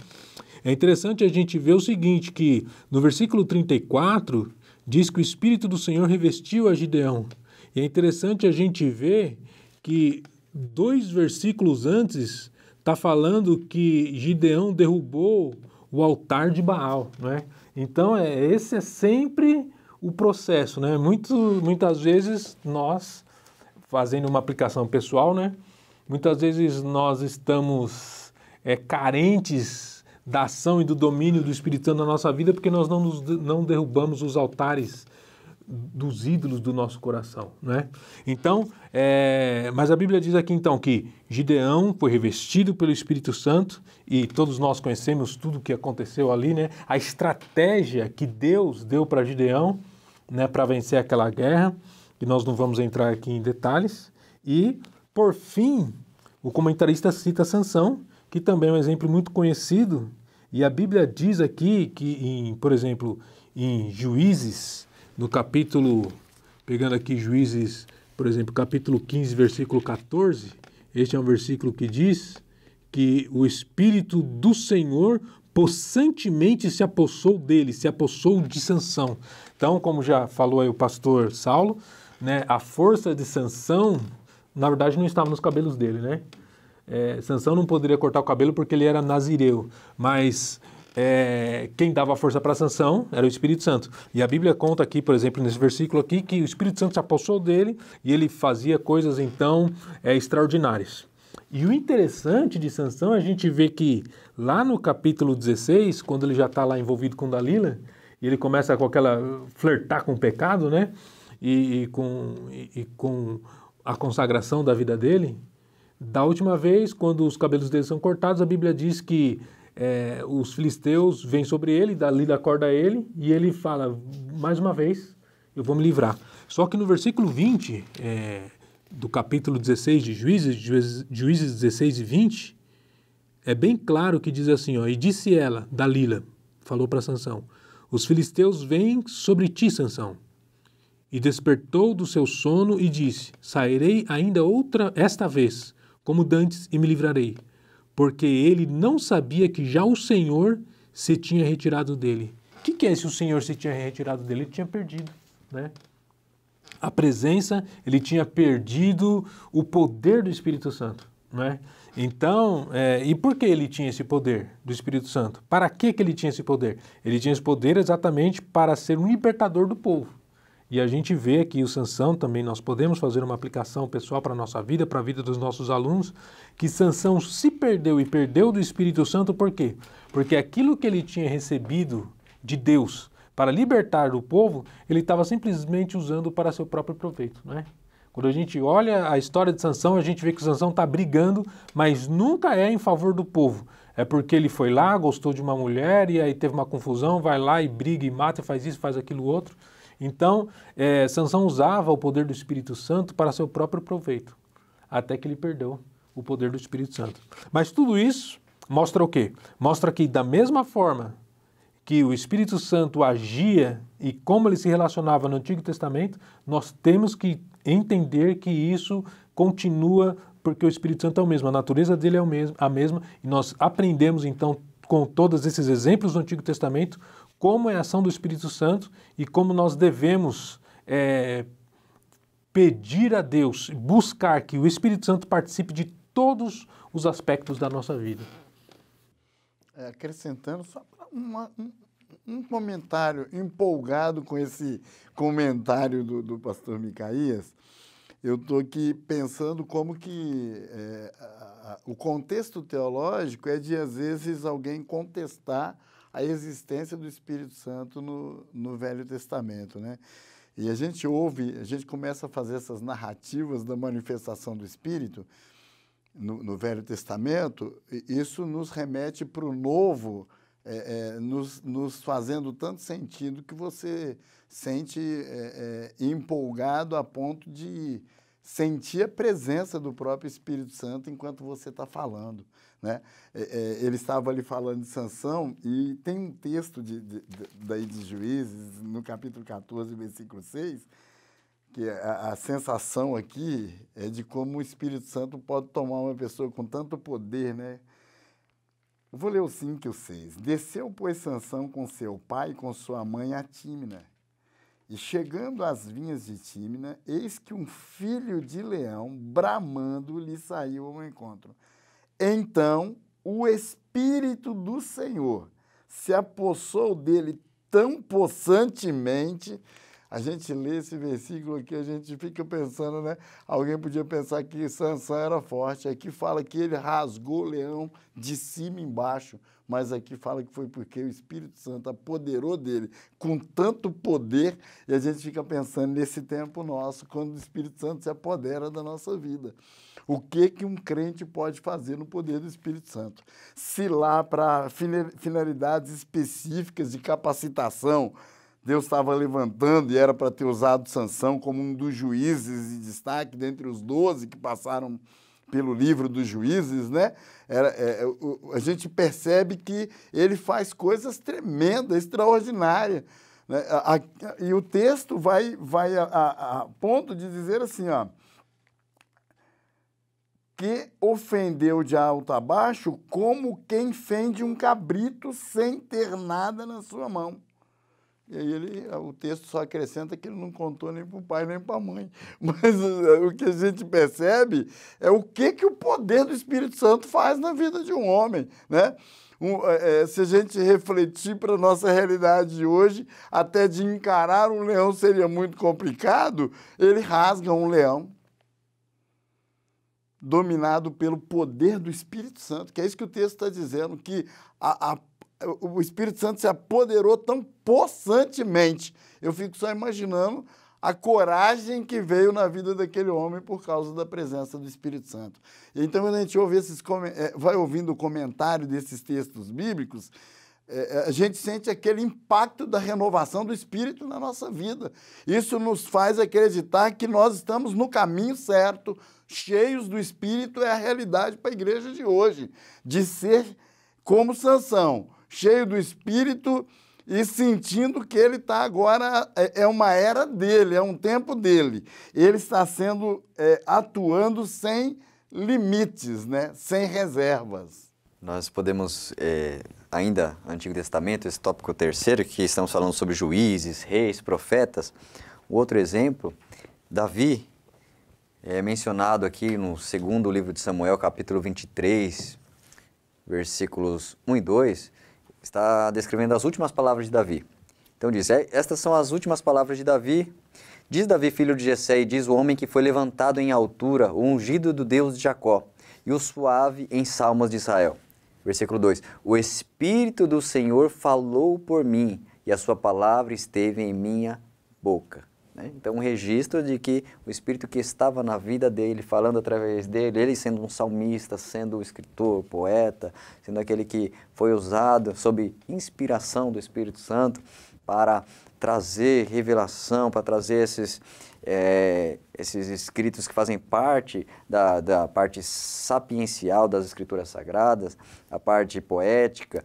É interessante a gente ver o seguinte, que no versículo 34 diz que o Espírito do Senhor revestiu a Gideão. E é interessante a gente ver que 2 versículos antes está falando que Gideão derrubou o altar de Baal, né? Então, esse é sempre o processo, né? Muitas vezes nós, fazendo uma aplicação pessoal, né? Muitas vezes nós estamos carentes da ação e do domínio do Espírito Santo na nossa vida porque nós não derrubamos os altares dos ídolos do nosso coração, né? Então, mas a Bíblia diz aqui então que Gideão foi revestido pelo Espírito Santo e todos nós conhecemos tudo o que aconteceu ali, né? A estratégia que Deus deu para Gideão, né, para vencer aquela guerra, que nós não vamos entrar aqui em detalhes. E, por fim, o comentarista cita Sansão, que também é um exemplo muito conhecido, e a Bíblia diz aqui que, por exemplo, em Juízes, no capítulo, pegando aqui Juízes, por exemplo, capítulo 15, versículo 14, este é um versículo que diz que o Espírito do Senhor possantemente se apossou dele, se apossou de Sansão. Então, como já falou aí o pastor Saulo, né, a força de Sansão, na verdade, não estava nos cabelos dele, né? Sansão não poderia cortar o cabelo porque ele era nazireu, mas quem dava força para Sansão era o Espírito Santo. E a Bíblia conta aqui, por exemplo, nesse versículo aqui, que o Espírito Santo se apossou dele e ele fazia coisas, então, extraordinárias. E o interessante de Sansão, a gente vê que lá no capítulo 16, quando ele já está lá envolvido com Dalila, e ele começa com aquela flertar com o pecado, né? E com a consagração da vida dele. Da última vez, quando os cabelos dele são cortados, a Bíblia diz que os filisteus vêm sobre ele, Dalila acorda ele, e ele fala, mais uma vez, eu vou me livrar. Só que no versículo 20, do capítulo 16 de Juízes 16 e 20, é bem claro que diz assim, ó, e disse ela, Dalila, falou para Sansão, os filisteus vêm sobre ti, Sansão. E despertou do seu sono e disse, sairei ainda esta vez, como dantes, e me livrarei. Porque ele não sabia que já o Senhor se tinha retirado dele. O que é se o Senhor se tinha retirado dele? Ele tinha perdido, né? A presença, ele tinha perdido o poder do Espírito Santo, né? Então, e por que ele tinha esse poder do Espírito Santo? Para que ele tinha esse poder? Ele tinha esse poder exatamente para ser um libertador do povo. E a gente vê aqui o Sansão também, nós podemos fazer uma aplicação pessoal para a nossa vida, para a vida dos nossos alunos, que Sansão se perdeu e perdeu do Espírito Santo, por quê? Porque aquilo que ele tinha recebido de Deus para libertar o povo, ele estava simplesmente usando para seu próprio proveito, né? Quando a gente olha a história de Sansão, a gente vê que o Sansão está brigando, mas nunca é em favor do povo. É porque ele foi lá, gostou de uma mulher e aí teve uma confusão, vai lá e briga e mata, e faz isso, faz aquilo outro. Então, Sansão usava o poder do Espírito Santo para seu próprio proveito, até que ele perdeu o poder do Espírito Santo. Mas tudo isso mostra o quê? Mostra que da mesma forma que o Espírito Santo agia e como ele se relacionava no Antigo Testamento, nós temos que entender que isso continua, porque o Espírito Santo é o mesmo, a natureza dele é a mesma, e nós aprendemos então com todos esses exemplos do Antigo Testamento, como é a ação do Espírito Santo e como nós devemos pedir a Deus, buscar que o Espírito Santo participe de todos os aspectos da nossa vida. Acrescentando só um comentário empolgado com esse comentário do pastor Micaías, eu estou aqui pensando como que o contexto teológico é de, às vezes, alguém contestar a existência do Espírito Santo no Velho Testamento, né? E a gente começa a fazer essas narrativas da manifestação do Espírito no Velho Testamento, e isso nos remete para o Novo, nos fazendo tanto sentido que você sente empolgado a ponto de sentir a presença do próprio Espírito Santo enquanto você está falando, né? Ele estava ali falando de Sansão e tem um texto daí de Juízes, no capítulo 14, versículo 6, que a sensação aqui é de como o Espírito Santo pode tomar uma pessoa com tanto poder, né? Eu vou ler o 5 e o 6. Desceu, pois, Sansão com seu pai e com sua mãe a Tímina. E chegando às vinhas de Tímina, eis que um filho de leão, bramando, lhe saiu ao encontro. Então, o Espírito do Senhor se apossou dele tão possantemente. A gente lê esse versículo aqui, a gente fica pensando, né? Alguém podia pensar que Sansão era forte. Aqui fala que ele rasgou o leão de cima embaixo, mas aqui fala que foi porque o Espírito Santo apoderou dele com tanto poder, e a gente fica pensando nesse tempo nosso, quando o Espírito Santo se apodera da nossa vida. O que um crente pode fazer no poder do Espírito Santo? Se lá para finalidades específicas de capacitação, Deus estava levantando e era para ter usado Sansão como um dos juízes de destaque dentre os 12 que passaram pelo livro dos juízes, né? A gente percebe que ele faz coisas tremendas, extraordinárias, né? E o texto vai a ponto de dizer assim, ó, que ofendeu de alto a baixo como quem fende um cabrito sem ter nada na sua mão. E aí o texto só acrescenta que ele não contou nem para o pai nem para a mãe. Mas o que a gente percebe é o que o poder do Espírito Santo faz na vida de um homem, né? Se a gente refletir para a nossa realidade de hoje, até de encarar um leão seria muito complicado, ele rasga um leão dominado pelo poder do Espírito Santo, que é isso que o texto está dizendo, que o Espírito Santo se apoderou tão possantemente. Eu fico só imaginando a coragem que veio na vida daquele homem por causa da presença do Espírito Santo. Então, quando a gente vai ouvindo o comentário desses textos bíblicos, a gente sente aquele impacto da renovação do Espírito na nossa vida. Isso nos faz acreditar que nós estamos no caminho certo, cheios do Espírito. É a realidade para a igreja de hoje, de ser como Sansão, cheio do Espírito e sentindo que ele está agora, é uma era dele, é um tempo dele. Ele está sendo, atuando sem limites, né? Sem reservas. Nós podemos, ainda no Antigo Testamento, esse tópico terceiro, que estamos falando sobre juízes, reis, profetas. O outro exemplo, Davi, é mencionado aqui no segundo livro de Samuel, capítulo 23, versículos 1 e 2, está descrevendo as últimas palavras de Davi. Então diz, estas são as últimas palavras de Davi. Diz Davi, filho de Jessé, e diz o homem que foi levantado em altura, o ungido do Deus de Jacó, e o suave em salmos de Israel. Versículo 2, o Espírito do Senhor falou por mim, e a sua palavra esteve em minha boca. Então, um registro de que o Espírito que estava na vida dele, falando através dele, ele sendo um salmista, sendo um escritor, poeta, sendo aquele que foi usado sob inspiração do Espírito Santo para trazer revelação, para trazer esses escritos que fazem parte da parte sapiencial das Escrituras Sagradas, a parte poética,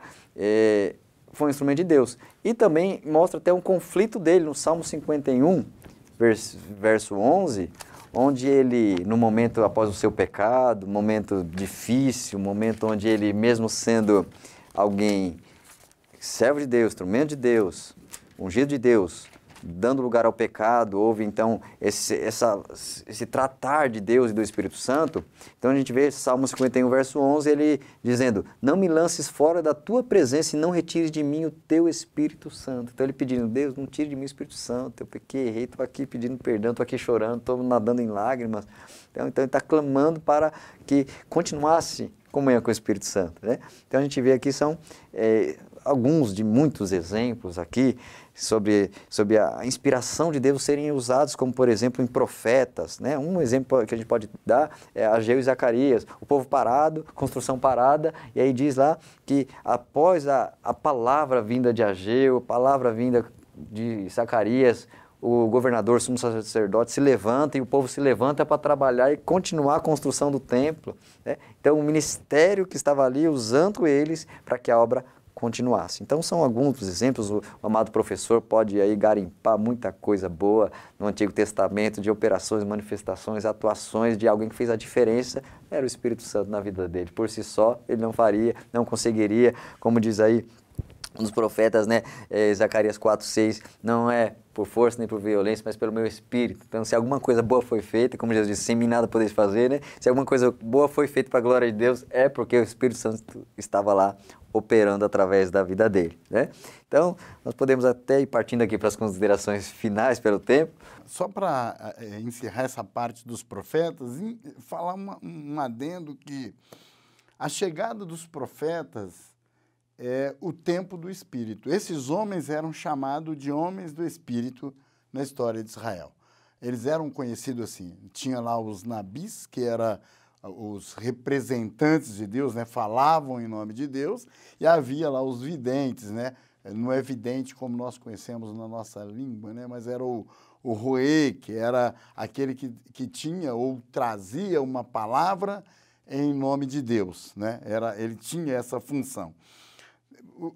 foi um instrumento de Deus. E também mostra até um conflito dele no Salmo 51, verso 11, onde ele, no momento após o seu pecado, momento difícil, momento onde ele, mesmo sendo alguém, servo de Deus, instrumento de Deus, ungido de Deus, dando lugar ao pecado, houve então esse tratar de Deus e do Espírito Santo. Então a gente vê Salmo 51, verso 11, ele dizendo, não me lances fora da tua presença e não retires de mim o teu Espírito Santo. Então ele pedindo, Deus, não tire de mim o Espírito Santo, eu pequei, errei, estou aqui pedindo perdão, estou aqui chorando, estou nadando em lágrimas. Então ele está clamando para que continuasse comunhão com o Espírito Santo, né? Então a gente vê aqui são alguns de muitos exemplos aqui sobre a inspiração de Deus serem usados, como por exemplo em profetas, né? Um exemplo que a gente pode dar é Ageu e Zacarias, o povo parado, construção parada, e aí diz lá que após a palavra vinda de Ageu, a palavra vinda de Zacarias, o governador, o sumo sacerdote se levanta e o povo se levanta para trabalhar e continuar a construção do templo, né? Então o ministério que estava ali usando eles para que a obra continuasse. Então são alguns dos exemplos, o amado professor pode aí garimpar muita coisa boa no Antigo Testamento, de operações, manifestações, atuações de alguém que fez a diferença, era o Espírito Santo na vida dele. Por si só, ele não faria, não conseguiria, como diz aí um dos profetas, né, Zacarias 4:6, não é por força nem por violência, mas pelo meu Espírito. Então, se alguma coisa boa foi feita, como Jesus disse, sem mim nada podeis fazer, né? Se alguma coisa boa foi feita para a glória de Deus, é porque o Espírito Santo estava lá operando através da vida dele, né? Então, nós podemos até ir partindo aqui para as considerações finais pelo tempo. Só para encerrar essa parte dos profetas, falar um adendo que a chegada dos profetas é o tempo do Espírito. Esses homens eram chamados de homens do Espírito na história de Israel. Eles eram conhecidos assim. Tinha lá os nabis, que eram os representantes de Deus, né? Falavam em nome de Deus, e havia lá os videntes, né? Não é vidente como nós conhecemos na nossa língua, né? Mas era o roê, que era aquele que tinha ou trazia uma palavra em nome de Deus, né? Ele tinha essa função.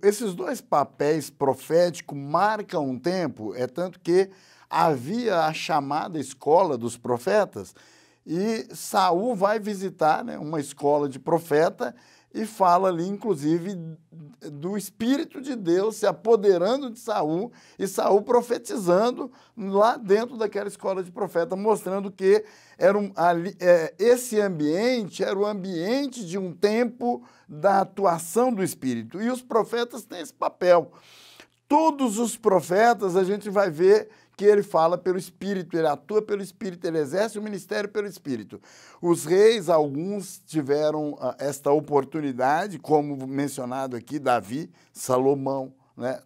Esses dois papéis proféticos marcam um tempo, tanto que havia a chamada escola dos profetas, e Saul vai visitar, né, uma escola de profeta e fala ali, inclusive, do Espírito de Deus se apoderando de Saul e Saul profetizando lá dentro daquela escola de profeta, mostrando que esse ambiente era o ambiente de um tempo da atuação do Espírito. E os profetas têm esse papel. Todos os profetas a gente vai ver que ele fala pelo Espírito, ele atua pelo Espírito, ele exerce o ministério pelo Espírito. Os reis, alguns tiveram esta oportunidade, como mencionado aqui, Davi, Salomão, né?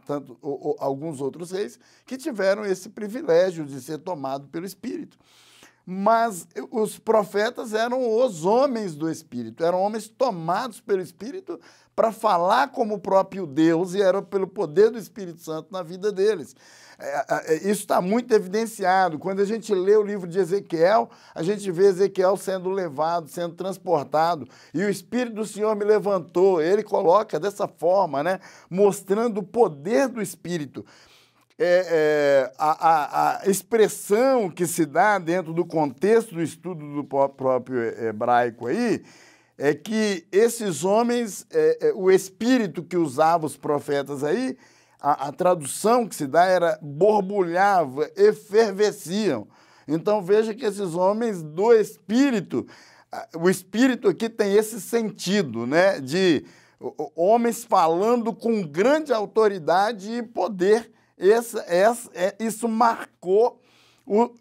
Alguns outros reis que tiveram esse privilégio de ser tomado pelo Espírito. Mas os profetas eram os homens do Espírito, eram homens tomados pelo Espírito para falar como o próprio Deus, e era pelo poder do Espírito Santo na vida deles. Isso está muito evidenciado. Quando a gente lê o livro de Ezequiel, a gente vê Ezequiel sendo levado, sendo transportado, e o Espírito do Senhor me levantou. Ele coloca dessa forma, né, mostrando o poder do Espírito. A expressão que se dá dentro do contexto do estudo do próprio hebraico aí é que esses homens, o espírito que usava os profetas aí, a tradução que se dá era borbulhava, efervesciam. Então veja que esses homens do espírito, o espírito aqui tem esse sentido, né, de homens falando com grande autoridade e poder. Isso marcou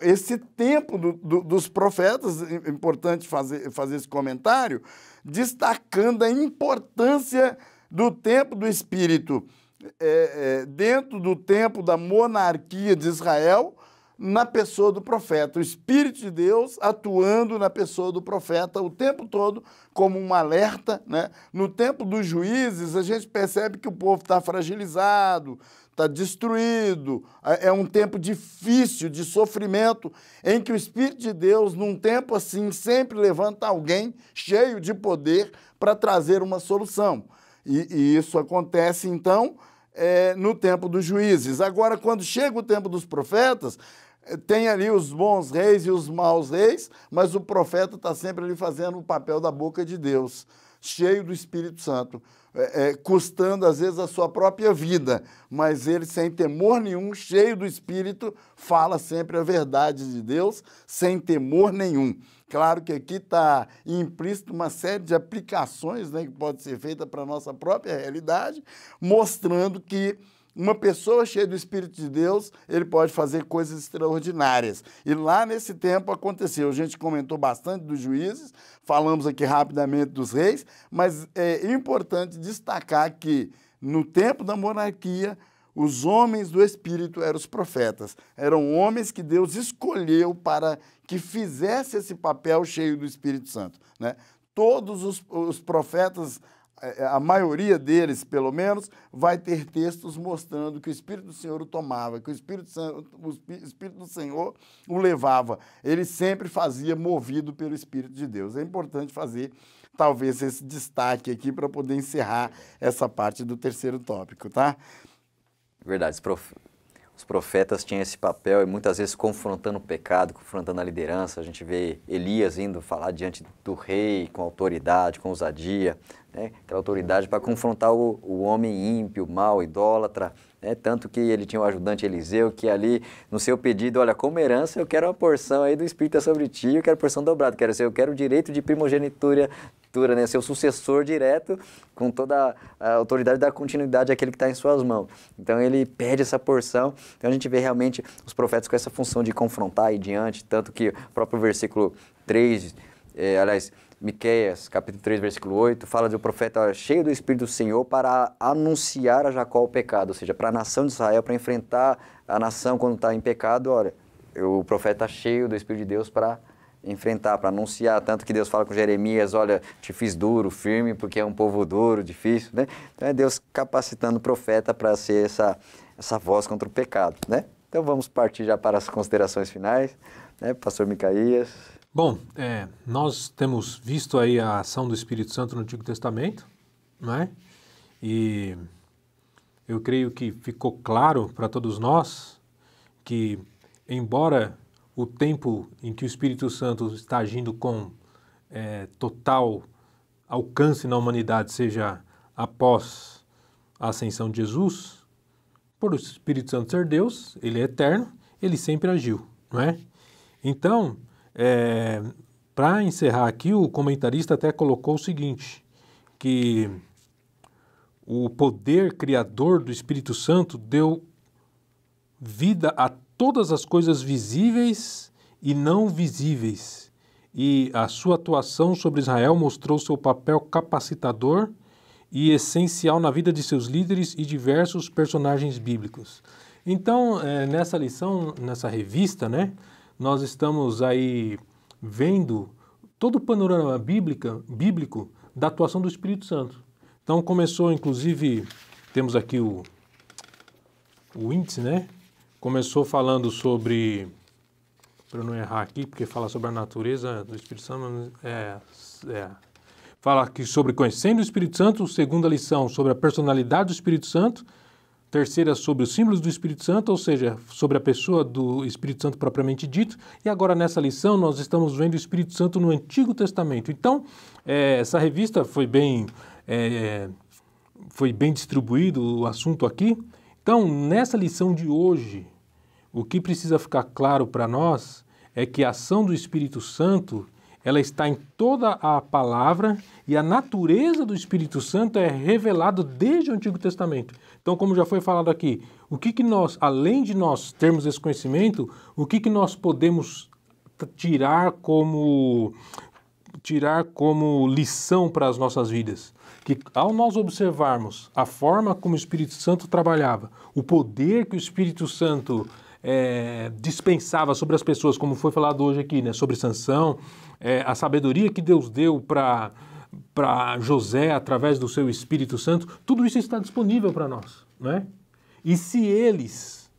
esse tempo dos profetas. É importante fazer esse comentário, destacando a importância do tempo do Espírito dentro do tempo da monarquia de Israel, na pessoa do profeta. O Espírito de Deus atuando na pessoa do profeta o tempo todo como um alerta, né? No tempo dos juízes, a gente percebe que o povo está fragilizado, está destruído, é um tempo difícil, de sofrimento, em que o Espírito de Deus, num tempo assim, sempre levanta alguém cheio de poder para trazer uma solução. E isso acontece, então, no tempo dos juízes. Agora, quando chega o tempo dos profetas, tem ali os bons reis e os maus reis, mas o profeta está sempre ali fazendo o papel da boca de Deus, cheio do Espírito Santo, custando às vezes a sua própria vida, mas ele, sem temor nenhum, cheio do Espírito, fala sempre a verdade de Deus, sem temor nenhum. Claro que aqui está implícito uma série de aplicações, né, que pode ser feita para a nossa própria realidade, mostrando que uma pessoa cheia do Espírito de Deus, ele pode fazer coisas extraordinárias. E lá nesse tempo aconteceu. A gente comentou bastante dos juízes, falamos aqui rapidamente dos reis, mas é importante destacar que no tempo da monarquia, os homens do Espírito eram os profetas. Eram homens que Deus escolheu para que fizesse esse papel cheio do Espírito Santo, né? Todos os profetas a maioria deles, pelo menos, vai ter textos mostrando que o Espírito do Senhor o tomava, que o Espírito do Senhor o levava. Ele sempre fazia movido pelo Espírito de Deus. É importante fazer, talvez, esse destaque aqui para poder encerrar essa parte do terceiro tópico, tá? Verdade, os profetas tinham esse papel e muitas vezes confrontando o pecado, confrontando a liderança. A gente vê Elias indo falar diante do rei com autoridade, com ousadia, né? Aquela autoridade para confrontar o homem ímpio, mau, idólatra, né? Tanto que ele tinha o ajudante Eliseu, que ali no seu pedido, olha, como herança eu quero uma porção aí do Espírito sobre ti, eu quero porção dobrada, eu quero o direito de primogenitura, né? Ser o sucessor direto com toda a autoridade da continuidade àquele que está em suas mãos. Então ele pede essa porção. Então a gente vê realmente os profetas com essa função de confrontar e diante, tanto que o próprio versículo 3, Miqueias, capítulo 3, versículo 8, fala do profeta cheio do Espírito do Senhor para anunciar a Jacó o pecado, ou seja, para a nação de Israel, para enfrentar a nação quando está em pecado. Olha, o profeta está cheio do Espírito de Deus para enfrentar, para anunciar, tanto que Deus fala com Jeremias, olha, te fiz duro, firme, porque é um povo duro, difícil, né? Então é Deus capacitando o profeta para ser essa voz contra o pecado, né? Então vamos partir já para as considerações finais, né, pastor Micaías? Bom, nós temos visto aí a ação do Espírito Santo no Antigo Testamento, não é? E eu creio que ficou claro para todos nós que, embora o tempo em que o Espírito Santo está agindo com total alcance na humanidade seja após a ascensão de Jesus, por o Espírito Santo ser Deus, ele é eterno, ele sempre agiu, não é? Então, para encerrar aqui, o comentarista até colocou o seguinte, que o poder criador do Espírito Santo deu vida a todas as coisas visíveis e não visíveis, e a sua atuação sobre Israel mostrou seu papel capacitador e essencial na vida de seus líderes e diversos personagens bíblicos. Então, nessa lição, nessa revista, né, nós estamos aí vendo todo o panorama bíblico da atuação do Espírito Santo. Então, começou, inclusive, temos aqui o índice, né? Começou falando sobre, para eu não errar aqui, porque fala sobre a natureza do Espírito Santo, fala aqui sobre conhecendo o Espírito Santo, segunda lição sobre a personalidade do Espírito Santo, terceira sobre os símbolos do Espírito Santo, ou seja, sobre a pessoa do Espírito Santo propriamente dito, e agora nessa lição nós estamos vendo o Espírito Santo no Antigo Testamento. Então, essa revista foi bem distribuído o assunto aqui. Então, nessa lição de hoje, o que precisa ficar claro para nós é que a ação do Espírito Santo, ela está em toda a palavra e a natureza do Espírito Santo é revelada desde o Antigo Testamento. Então, como já foi falado aqui, o que nós, além de nós termos esse conhecimento, o que nós podemos tirar como lição para as nossas vidas? Que ao nós observarmos a forma como o Espírito Santo trabalhava, o poder que o Espírito Santo dispensava sobre as pessoas, como foi falado hoje aqui, né, sobre Sansão, a sabedoria que Deus deu para José através do seu Espírito Santo, tudo isso está disponível para nós, né? E se eles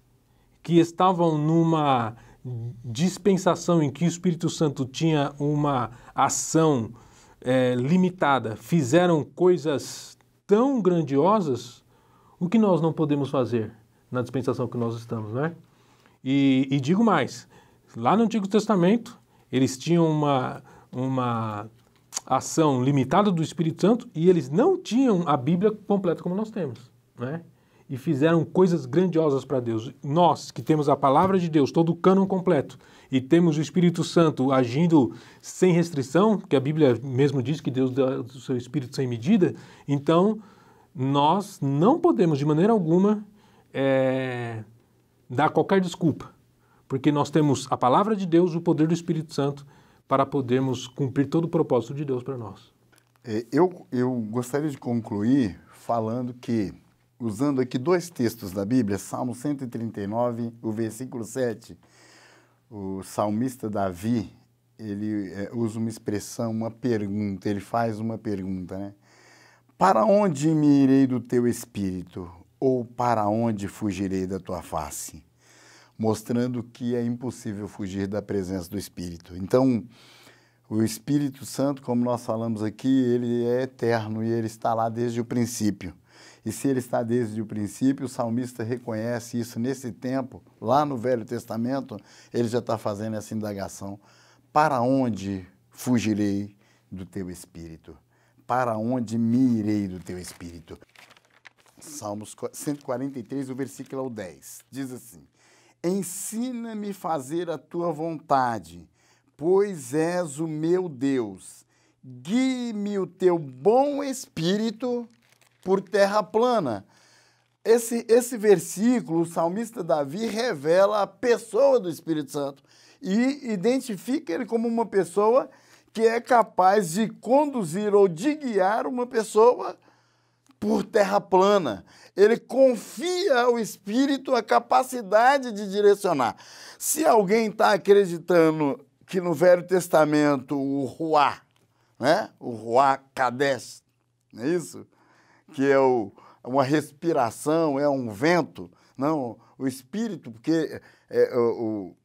que estavam numa dispensação em que o Espírito Santo tinha uma ação limitada, fizeram coisas tão grandiosas, o que nós não podemos fazer na dispensação que nós estamos, né? E digo mais, lá no Antigo Testamento, eles tinham uma ação limitada do Espírito Santo e eles não tinham a Bíblia completa como nós temos, né? E fizeram coisas grandiosas para Deus. Nós, que temos a palavra de Deus, todo o cânon completo, e temos o Espírito Santo agindo sem restrição, que a Bíblia mesmo diz que Deus dá o seu Espírito sem medida, então nós não podemos de maneira alguma dar qualquer desculpa, porque nós temos a palavra de Deus, o poder do Espírito Santo, para podermos cumprir todo o propósito de Deus para nós. Eu gostaria de concluir falando que, usando aqui dois textos da Bíblia, Salmo 139, o versículo 7, o salmista Davi, ele usa uma expressão, uma pergunta, ele faz uma pergunta, né? Para onde me irei do teu espírito? Ou para onde fugirei da tua face? Mostrando que é impossível fugir da presença do Espírito. Então, o Espírito Santo, como nós falamos aqui, ele é eterno e ele está lá desde o princípio. E se ele está desde o princípio, o salmista reconhece isso nesse tempo, lá no Velho Testamento, ele já está fazendo essa indagação. Para onde fugirei do teu Espírito? Para onde me irei do teu Espírito? Salmos 143, o versículo é o 10. Diz assim: ensina-me a fazer a tua vontade, pois és o meu Deus. Guie-me o teu bom espírito por terra plana. Esse versículo, o salmista Davi revela a pessoa do Espírito Santo e identifica ele como uma pessoa que é capaz de conduzir ou de guiar uma pessoa por terra plana. Ele confia ao Espírito a capacidade de direcionar. Se alguém está acreditando que no Velho Testamento o Ruá, né? O Ruá Kadesh, não é isso? Que é uma respiração, é um vento. Não, o Espírito, porque o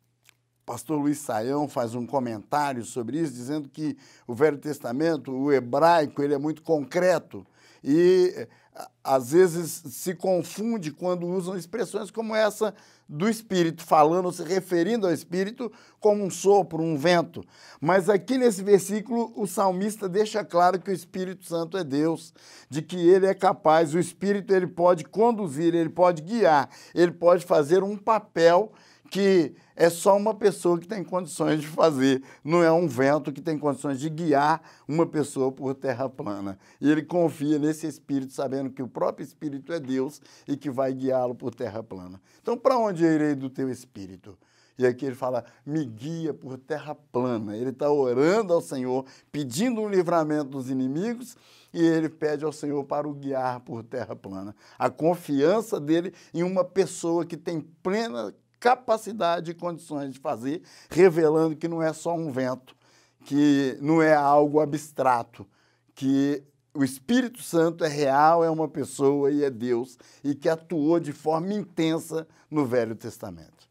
pastor Luiz Saião faz um comentário sobre isso, dizendo que o Velho Testamento, o hebraico, ele é muito concreto. E, às vezes, se confunde quando usam expressões como essa do Espírito, falando, se referindo ao Espírito como um sopro, um vento. Mas aqui nesse versículo, o salmista deixa claro que o Espírito Santo é Deus, de que ele é capaz, o Espírito ele pode conduzir, ele pode guiar, ele pode fazer um papel que é só uma pessoa que tem condições de fazer, não é um vento que tem condições de guiar uma pessoa por terra plana. E ele confia nesse Espírito, sabendo que o próprio Espírito é Deus e que vai guiá-lo por terra plana. Então, para onde eu irei do teu Espírito? E aqui ele fala, me guia por terra plana. Ele está orando ao Senhor, pedindo um livramento dos inimigos, e ele pede ao Senhor para o guiar por terra plana. A confiança dele em uma pessoa que tem plena capacidade e condições de fazer, revelando que não é só um vento, que não é algo abstrato, que o Espírito Santo é real, é uma pessoa e é Deus, e que atuou de forma intensa no Velho Testamento.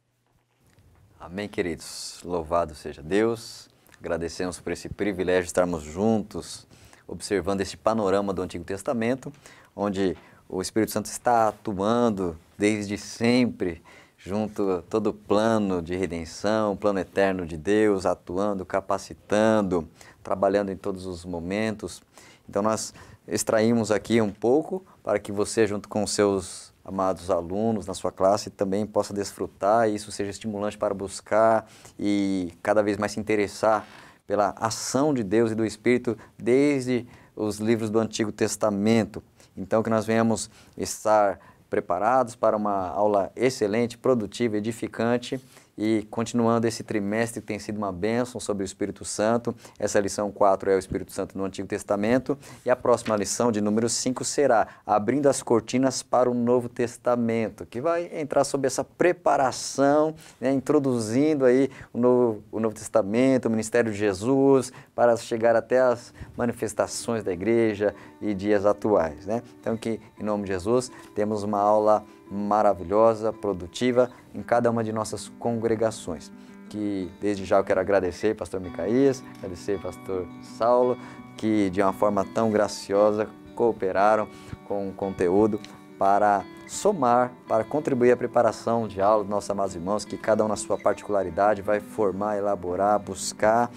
Amém, queridos. Louvado seja Deus. Agradecemos por esse privilégio de estarmos juntos, observando esse panorama do Antigo Testamento, onde o Espírito Santo está atuando desde sempre, junto a todo o plano de redenção, plano eterno de Deus, atuando, capacitando, trabalhando em todos os momentos. Então nós extraímos aqui um pouco para que você, junto com os seus amados alunos na sua classe, também possa desfrutar e isso seja estimulante para buscar e cada vez mais se interessar pela ação de Deus e do Espírito desde os livros do Antigo Testamento. Então que nós venhamos estar preparados para uma aula excelente, produtiva, edificante e continuando esse trimestre que tem sido uma bênção sobre o Espírito Santo. Essa lição 4 é o Espírito Santo no Antigo Testamento e a próxima lição, de número 5, será Abrindo as Cortinas para o Novo Testamento, que vai entrar sobre essa preparação, né, introduzindo aí o Novo Testamento, o ministério de Jesus, para chegar até as manifestações da igreja e dias atuais, né? Então que, em nome de Jesus, temos uma aula maravilhosa, produtiva em cada uma de nossas congregações. Que desde já eu quero agradecer pastor Micaías, agradecer pastor Saulo, que de uma forma tão graciosa cooperaram com o conteúdo para somar, para contribuir à preparação de aula dos nossos amados irmãos, que cada um na sua particularidade vai formar, elaborar, buscar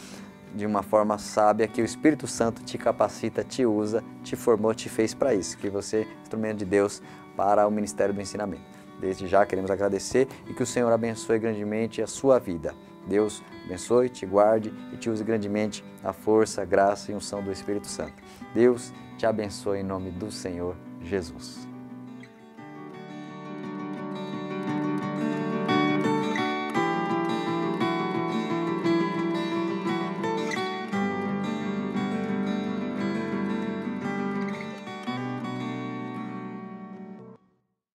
de uma forma sábia, que o Espírito Santo te capacita, te usa, te formou, te fez para isso, que você é instrumento de Deus para o ministério do ensinamento. Desde já queremos agradecer e que o Senhor abençoe grandemente a sua vida. Deus abençoe, te guarde e te use grandemente a força, a graça e unção do Espírito Santo. Deus te abençoe em nome do Senhor Jesus.